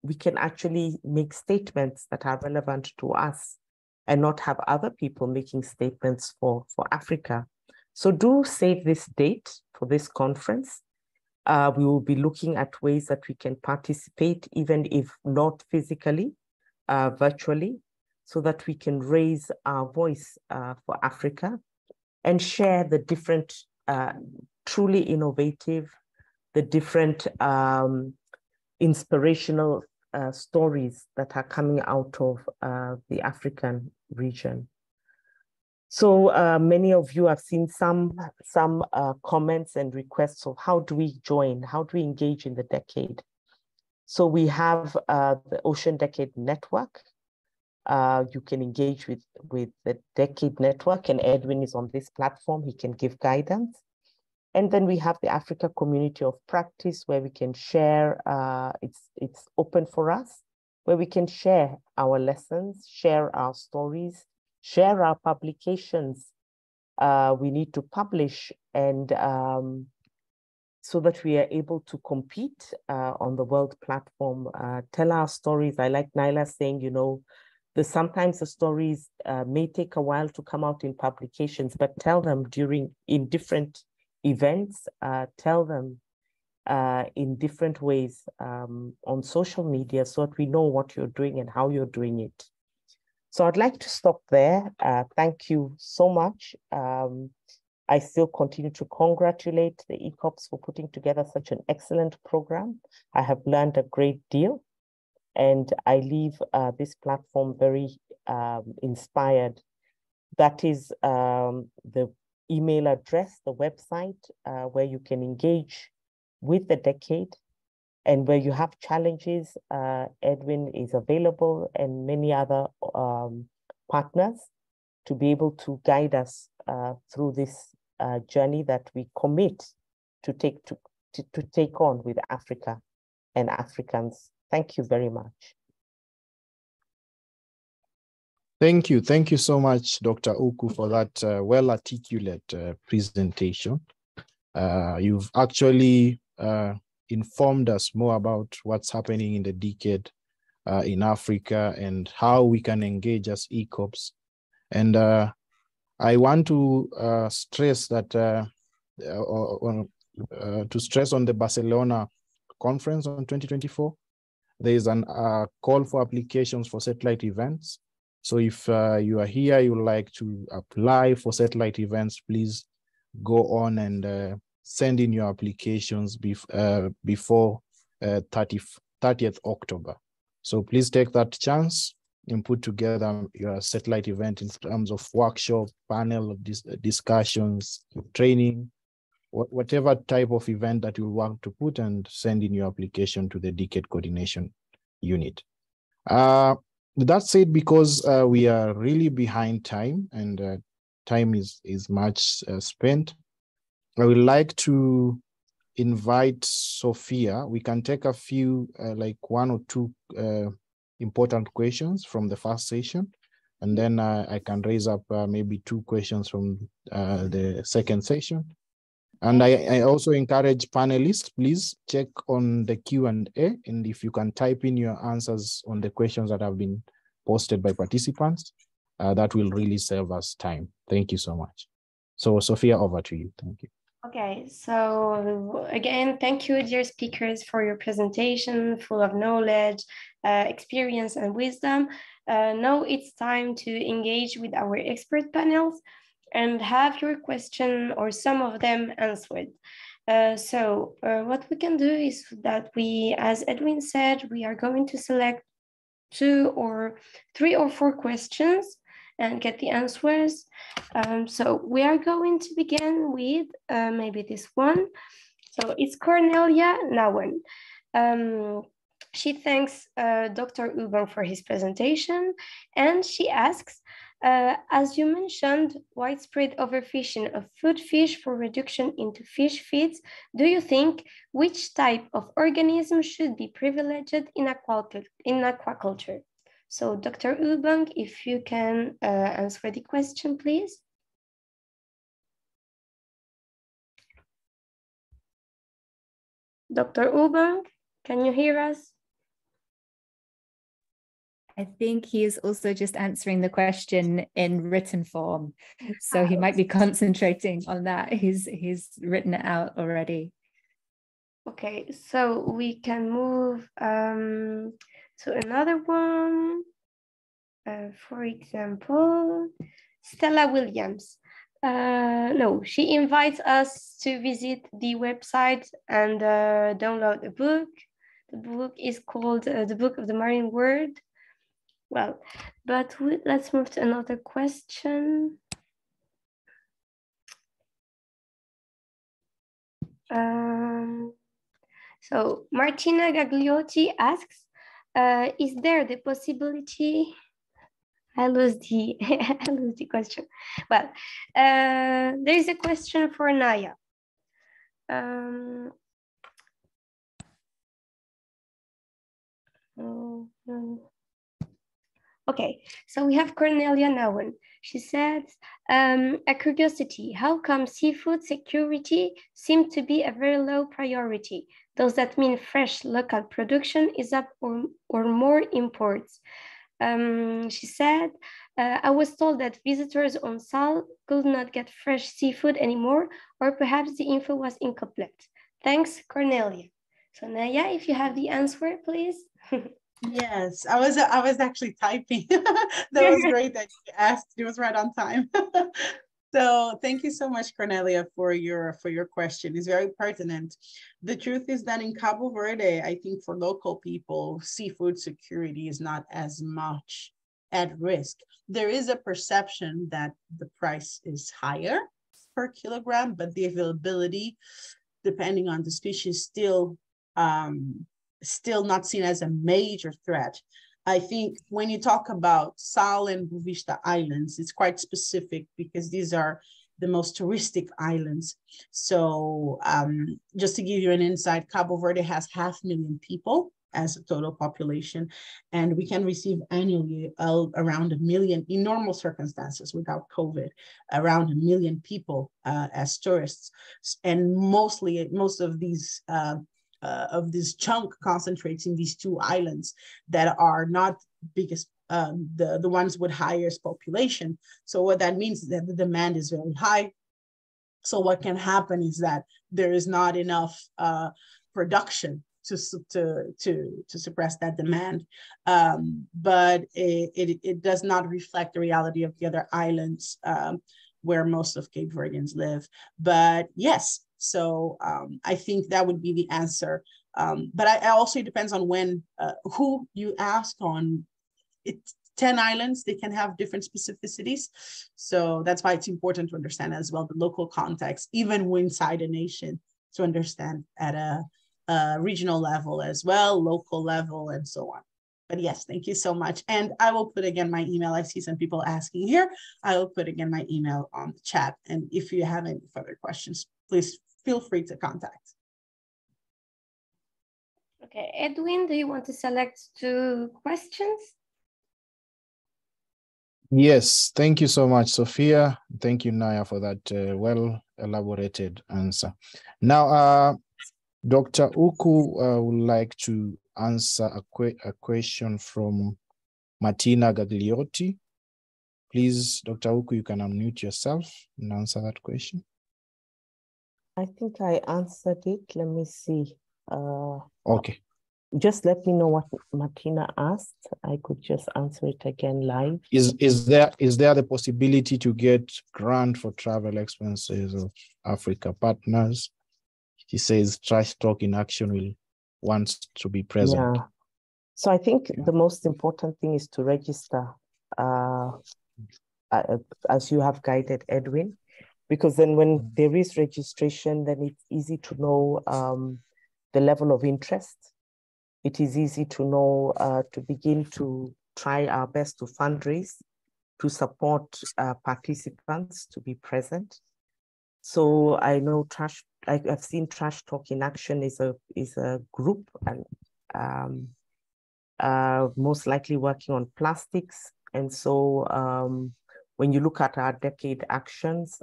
we can actually make statements that are relevant to us and not have other people making statements for Africa. So do save this date for this conference. We will be looking at ways that we can participate, even if not physically, virtually, so that we can raise our voice for Africa and share the different, truly innovative, the different inspirational stories that are coming out of the African region. So many of you have seen some comments and requests of how do we join, how do we engage in the decade? So we have the Ocean Decade Network. You can engage with the Decade Network, and Edwin is on this platform. He can give guidance. And then we have the Africa Community of Practice, where we can share, it's open for us, where we can share our lessons, share our stories, share our publications we need to publish, and so that we are able to compete on the world platform, tell our stories. I like Naila saying, you know, sometimes the stories may take a while to come out in publications, but tell them in different events, tell them in different ways on social media, so that we know what you're doing and how you're doing it. So I'd like to stop there. Thank you so much. I still continue to congratulate the ECOPs for putting together such an excellent program. I have learned a great deal, and I leave this platform very inspired. That is the email address, the website, where you can engage with the decade, and where you have challenges, Edwin is available, and many other partners to be able to guide us through this journey that we commit to take on with Africa and Africans. Thank you very much. Thank you. Thank you so much, Dr. Uku, for that well-articulate presentation. You've actually informed us more about what's happening in the decade in Africa and how we can engage as ECOPs. And I want to stress that to stress on the Barcelona conference on 2024. There is a call for applications for satellite events. So if you are here, you would like to apply for satellite events, please go on and send in your applications before 30th October. So please take that chance and put together your satellite event in terms of workshop, panel discussions, training, whatever type of event that you want to put, and send in your application to the Decade Coordination Unit. That said, because we are really behind time and time is much spent, I would like to invite Sophia. We can take a few, like one or two important questions from the first session, and then I can raise up maybe two questions from the second session. And I also encourage panelists, please check on the Q&A, and if you can type in your answers on the questions that have been posted by participants, that will really save us time. Thank you so much. So Sophia, over to you. Thank you. Okay, so again, thank you, dear speakers, for your presentation, full of knowledge, experience, and wisdom. Now it's time to engage with our expert panels and have your question or some of them answered. So what we can do is that we, as Edwin said, we are going to select 2 or 3 or 4 questions and get the answers. So we are going to begin with maybe this one. So it's Cornelia Nawan. She thanks Dr. Ubang for his presentation, and she asks, as you mentioned, widespread overfishing of food fish for reduction into fish feeds, do you think which type of organism should be privileged in aquaculture? So Dr. Ubang, if you can answer the question, please. Dr. Ubang, can you hear us? I think he is also just answering the question in written form. So he might be concentrating on that. He's written it out already. Okay, so we can move to another one. For example, Stella Williams. No, she invites us to visit the website and download the book. The book is called The Book of the Marine World. Well, but let's move to another question. So Martina Gagliotti asks, is there the possibility? I lose the question. Well, there is a question for Naya. Okay, so we have Cornelia Nowen. She says, a curiosity, how come seafood security seems to be a very low priority? Does that mean fresh local production is up or more imports? She said, I was told that visitors on Sal could not get fresh seafood anymore, or perhaps the info was incomplete. Thanks, Cornelia. So Naya, if you have the answer, please. Yes, I was actually typing. That was great that you asked. It was right on time. So thank you so much, Cornelia, for your question. It's very pertinent. The truth is that in Cabo Verde, I think for local people, seafood security is not as much at risk. There is a perception that the price is higher per kilogram, but the availability, depending on the species, still not seen as a major threat. I think when you talk about Sal and Bovista Islands, it's quite specific because these are the most touristic islands. So just to give you an insight, Cabo Verde has 500,000 people as a total population, and we can receive annually around 1 million, in normal circumstances without COVID, around 1 million people as tourists. And most of this chunk concentrates in these two islands that are not biggest, the ones with highest population. So what that means is that the demand is very high. So what can happen is that there is not enough production to suppress that demand. But it does not reflect the reality of the other islands where most of Cape Verdeans live. But yes, so I think that would be the answer. But I also, it depends on who you ask on. It's 10 islands, they can have different specificities. So that's why it's important to understand as well the local context, even inside a nation, to understand at a regional level as well, local level, and so on. But yes, thank you so much. And I will put again my email. I see some people asking here. I will put again my email on the chat. And if you have any further questions, please feel free to contact. Okay, Edwin, do you want to select 2 questions? Yes, thank you so much, Sophia. Thank you, Naya, for that well-elaborated answer. Now, Dr. Uku would like to answer a question from Martina Gagliotti. Please, Dr. Uku, you can unmute yourself and answer that question. I think I answered it. Let me see. Okay. Just let me know what Martina asked. I could just answer it again live. Is there the possibility to get grant for travel expenses of Africa partners? She says Trash Talk in Action will want to be present. Yeah. So I think the most important thing is to register as you have guided, Edwin, because then when there is registration, then it's easy to know the level of interest. It is easy to know, to begin to try our best to fundraise, to support participants to be present. So I know I've seen Trash Talk in Action is a group and most likely working on plastics. And so when you look at our decade actions,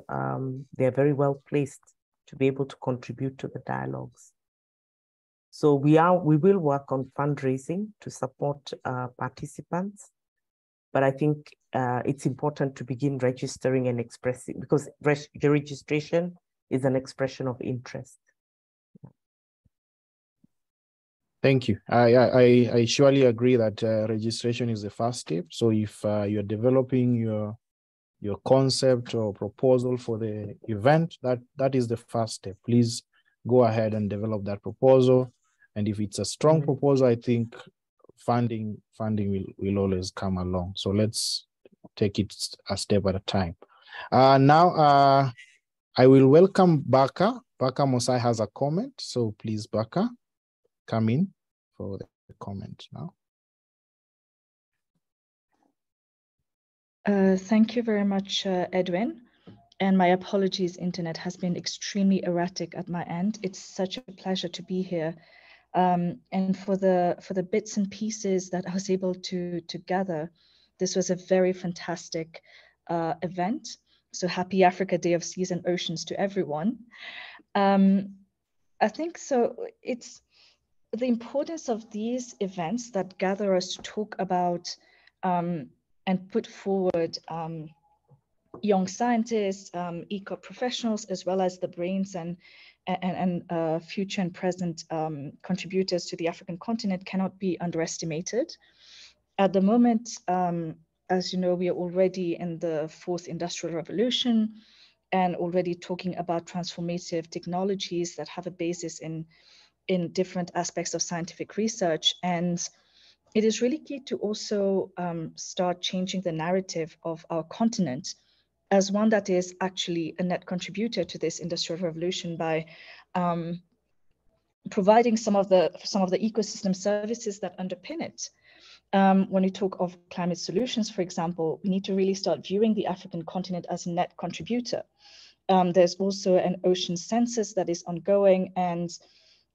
they're very well placed to be able to contribute to the dialogues. So we will work on fundraising to support participants, but I think it's important to begin registering and expressing, because the registration is an expression of interest. Thank you. I surely agree that registration is the first step. So if you're developing your concept or proposal for the event, that is the first step. Please go ahead and develop that proposal. And if it's a strong proposal, I think funding will always come along. So let's take it a step at a time. Now I will welcome Baka. Baka Mosai has a comment. So please, Baka, come in for the comment now. Thank you very much, Edwin. And my apologies, internet has been extremely erratic at my end. It's such a pleasure to be here. And for the bits and pieces that I was able to gather, this was a very fantastic event. So happy Africa Day of Seas and Oceans to everyone. I think so. It's the importance of these events that gather us to talk about and put forward young scientists, ECOP professionals, as well as the brains and future and present contributors to the African continent cannot be underestimated. At the moment, as you know, we are already in the fourth industrial revolution and already talking about transformative technologies that have a basis in different aspects of scientific research. And it is really key to also start changing the narrative of our continent as one that is actually a net contributor to this industrial revolution by providing some of the ecosystem services that underpin it. When we talk of climate solutions, for example, we need to really start viewing the African continent as a net contributor. There's also an ocean census that is ongoing, and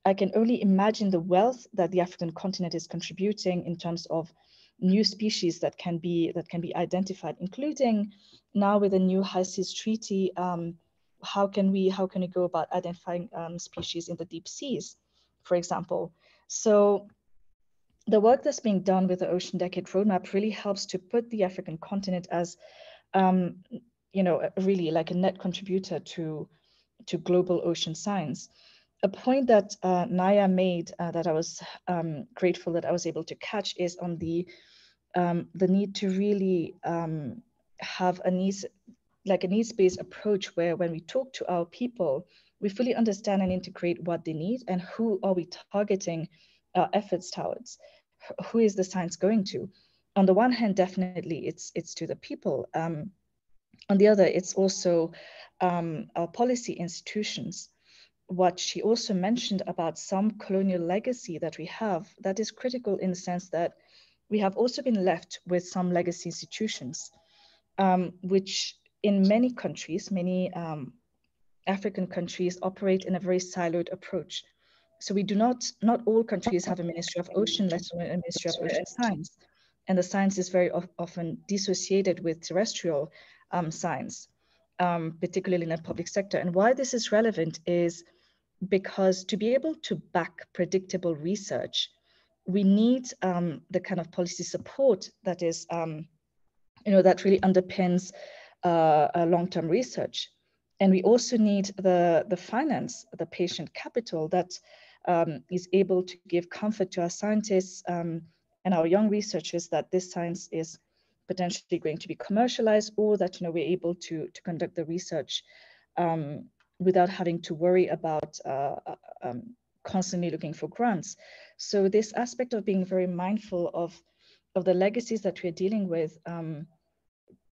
I can only imagine the wealth that the African continent is contributing in terms of new species that can be identified, including now with the new High Seas Treaty. How can we go about identifying species in the deep seas, for example? So the work that's being done with the Ocean Decade Roadmap really helps to put the African continent as really like a net contributor to global ocean science. A point that Naya made that I was grateful that I was able to catch is on the need to really have a needs-based approach, where when we talk to our people, we fully understand and integrate what they need and who are we targeting our efforts towards. Who is the science going to? On the one hand, definitely it's to the people. On the other, it's also our policy institutions. What she also mentioned about some colonial legacy that we have, that is critical in the sense that we have also been left with some legacy institutions, which in many countries, many African countries operate in a very siloed approach. So we do not all countries have a Ministry of Ocean, let alone a Ministry of Ocean Science. And the science is very often dissociated with terrestrial science, particularly in the public sector. And why this is relevant is because to be able to back predictable research, we need the kind of policy support that is, that really underpins long-term research. And we also need the finance, the patient capital that is able to give comfort to our scientists and our young researchers that this science is potentially going to be commercialized, or that we're able to conduct the research without having to worry about constantly looking for grants. So this aspect of being very mindful of the legacies that we're dealing with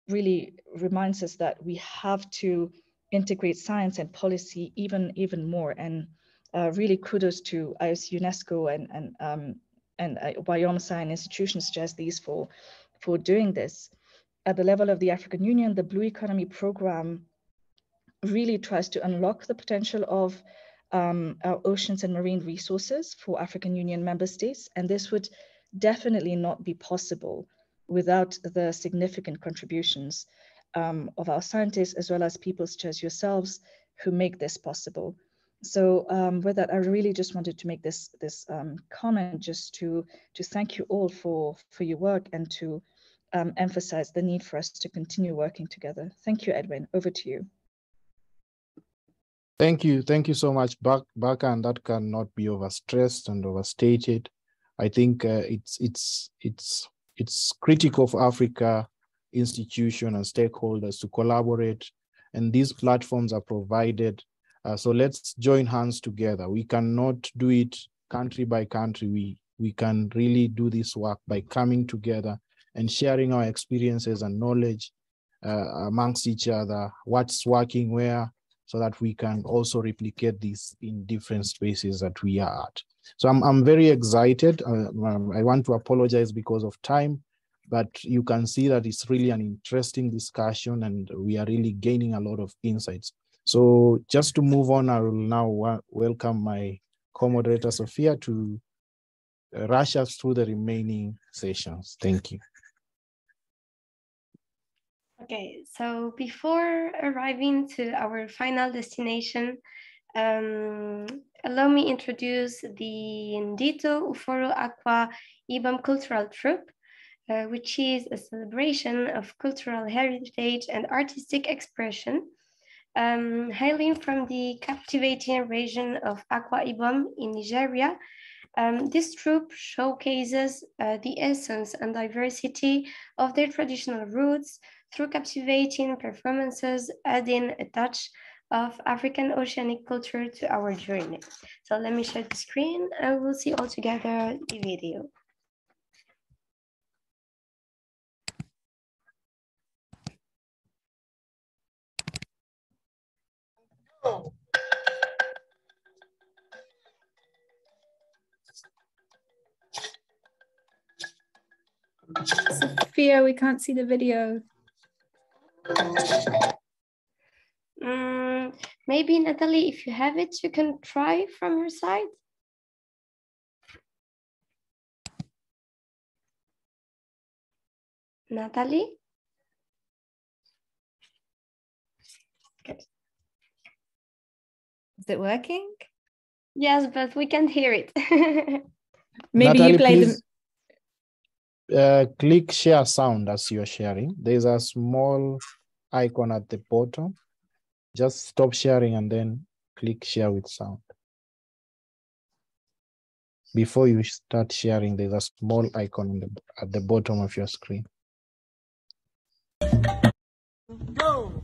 really reminds us that we have to integrate science and policy even more. And really kudos to IOC, UNESCO and WIOMSA and institutions such as these for doing this. At the level of the African Union, the Blue Economy Program really tries to unlock the potential of our oceans and marine resources for African Union member states. And this would definitely not be possible without the significant contributions of our scientists, as well as people such as yourselves who make this possible. So with that, I really just wanted to make this comment just to thank you all for your work and to emphasize the need for us to continue working together. Thank you, Edwin. Over to you. Thank you so much, Baka, and that cannot be overstressed and overstated. I think it's critical for Africa institutions and stakeholders to collaborate, and these platforms are provided. So let's join hands together. We cannot do it country by country. We can really do this work by coming together and sharing our experiences and knowledge amongst each other, what's working where, so that we can also replicate this in different spaces that we are at. So I'm very excited. I want to apologize because of time, but you can see that it's really an interesting discussion and we are really gaining a lot of insights. So just to move on, I will now welcome my co-moderator, Sophia, to rush us through the remaining sessions. Thank you. Okay, so before arriving to our final destination, allow me introduce the Ndito Uforo Aqua Ibam Cultural Troupe, which is a celebration of cultural heritage and artistic expression, hailing from the captivating region of Akwa Ibom in Nigeria. This troupe showcases the essence and diversity of their traditional roots through captivating performances, adding a touch of African oceanic culture to our journey. So let me share the screen and we'll see all together the video. Sophia, we can't see the video. Maybe Natalie, if you have it, you can try from your side. Natalie? Good. Is it working? Yes, but we can't hear it. Maybe Natalie, you play please, click share sound as you're sharing. There's a small icon at the bottom. Just stop sharing and then click share with sound. Before you start sharing, there's a small icon at the bottom of your screen. Go!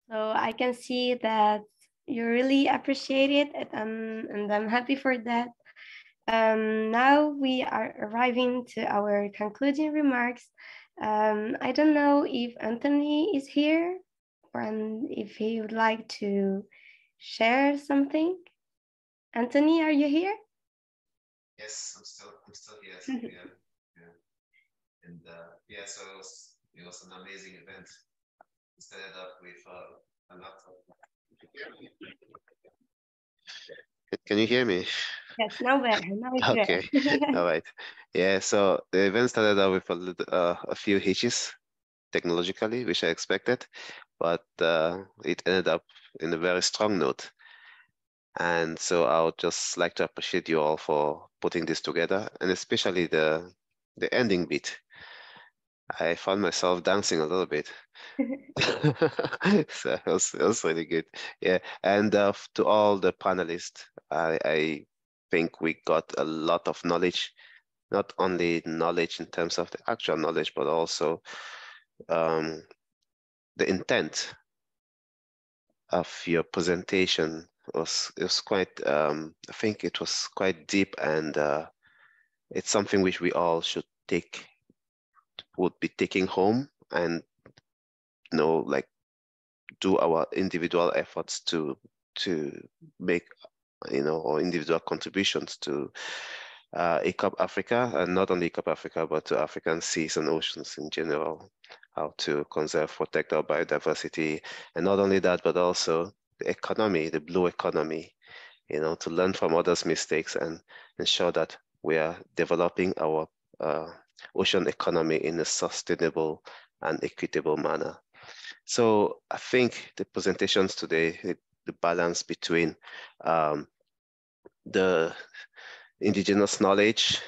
So I can see that you really appreciate it, and I'm happy for that. Now we are arriving to our concluding remarks. I don't know if Anthony is here, or if he would like to share something. Anthony, are you here? Yes, I'm still here. So yeah. And yeah, so it was an amazing event. We started up with a lot of. Can you hear me? Yes, now better. Now it's Okay, all right. Yeah, so the event started out with a few hitches technologically, which I expected, but it ended up in a very strong note. And so I would just like to appreciate you all for putting this together, and especially the ending bit. I found myself dancing a little bit. So it was really good. Yeah, and to all the panelists, I think we got a lot of knowledge, not only knowledge in terms of the actual knowledge, but also the intent of your presentation was quite. I think it was quite deep, and it's something which we all would be taking home, and like do our individual efforts to make our individual contributions to ECOP Africa, and not only ECOP Africa, but to African seas and oceans in general, how to conserve, protect our biodiversity, and not only that, but also the economy, the blue economy, to learn from others' mistakes and ensure that we are developing our ocean economy in a sustainable and equitable manner. So I think the presentations today, the balance between the indigenous knowledge,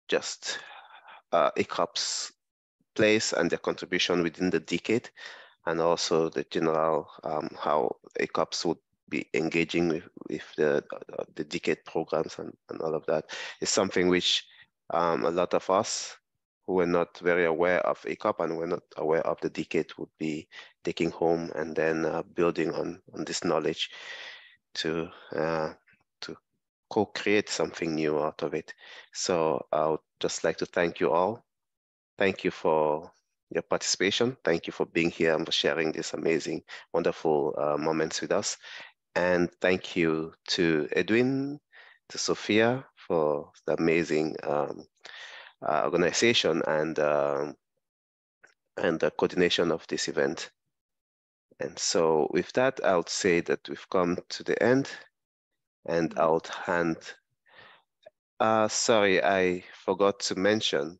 just ECOP's place and their contribution within the decade, and also the general how ECOPs would be engaging with the decade programs and all of that is something which a lot of us who were not very aware of ECOP and were not aware of the decade would be taking home, and then building on this knowledge to co-create something new out of it. So I would just like to thank you all. Thank you for your participation. Thank you for being here and for sharing these amazing, wonderful moments with us. And thank you to Edwin, to Sophia for the amazing organization and the coordination of this event. And so with that, I would say that we've come to the end, and I would hand, sorry, I forgot to mention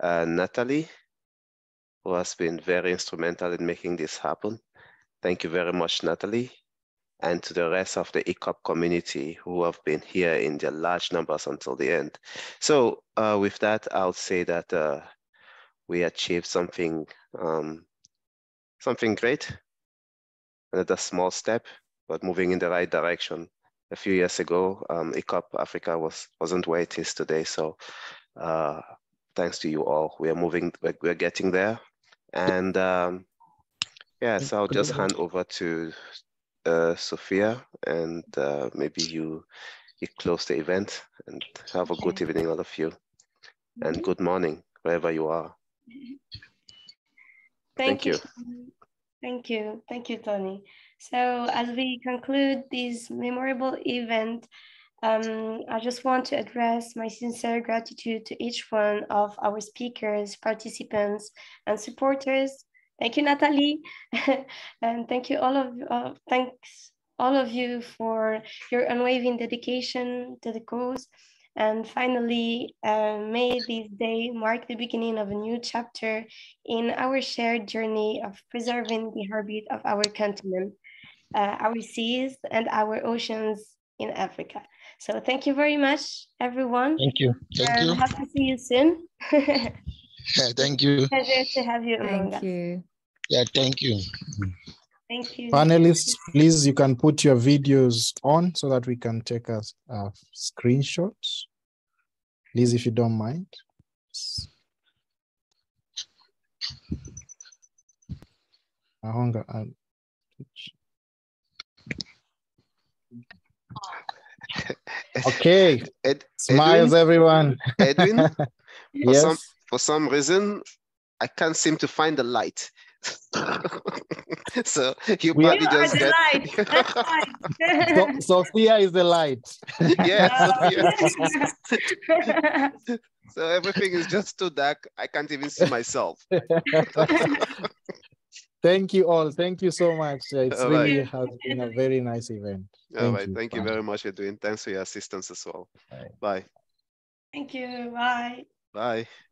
Natalie, who has been very instrumental in making this happen. Thank you very much, Natalie. And to the rest of the ECOP community who have been here in their large numbers until the end. So with that, I'll say that we achieved something great, another small step, but moving in the right direction. A few years ago, ECOP Africa wasn't where it is today. So thanks to you all, we're getting there. And yeah, so I'll just hand over to Sophia, and maybe you close the event, and have a good evening, all of you, and good morning, wherever you are. Thank you. Thank you. Thank you, Tony. So as we conclude this memorable event, I just want to address my sincere gratitude to each one of our speakers, participants, and supporters. Thank you, Natalie. And thank you thanks all of you for your unwavering dedication to the cause. And finally, may this day mark the beginning of a new chapter in our shared journey of preserving the heartbeat of our continent, our seas, and our oceans in Africa. So thank you very much, everyone. Thank you. Thank you. Hope to see you soon. Yeah, thank you. Pleasure to have you among us. Thank you. Yeah, thank you. Thank you. Panelists, please, you can put your videos on so that we can take a screenshots. Please, if you don't mind. Okay. Smiles, everyone. Edwin, Yes. For some reason, I can't seem to find the light. So you probably just get light. That's fine. Sophia is the light. Yeah, Sophia. So everything is just too dark. I can't even see myself. Thank you all. Thank you so much. It's All really right. has been a very nice event. All right. Thank you very much, Edwin. Thanks for your assistance as well. Bye. Thank you. Bye. Bye.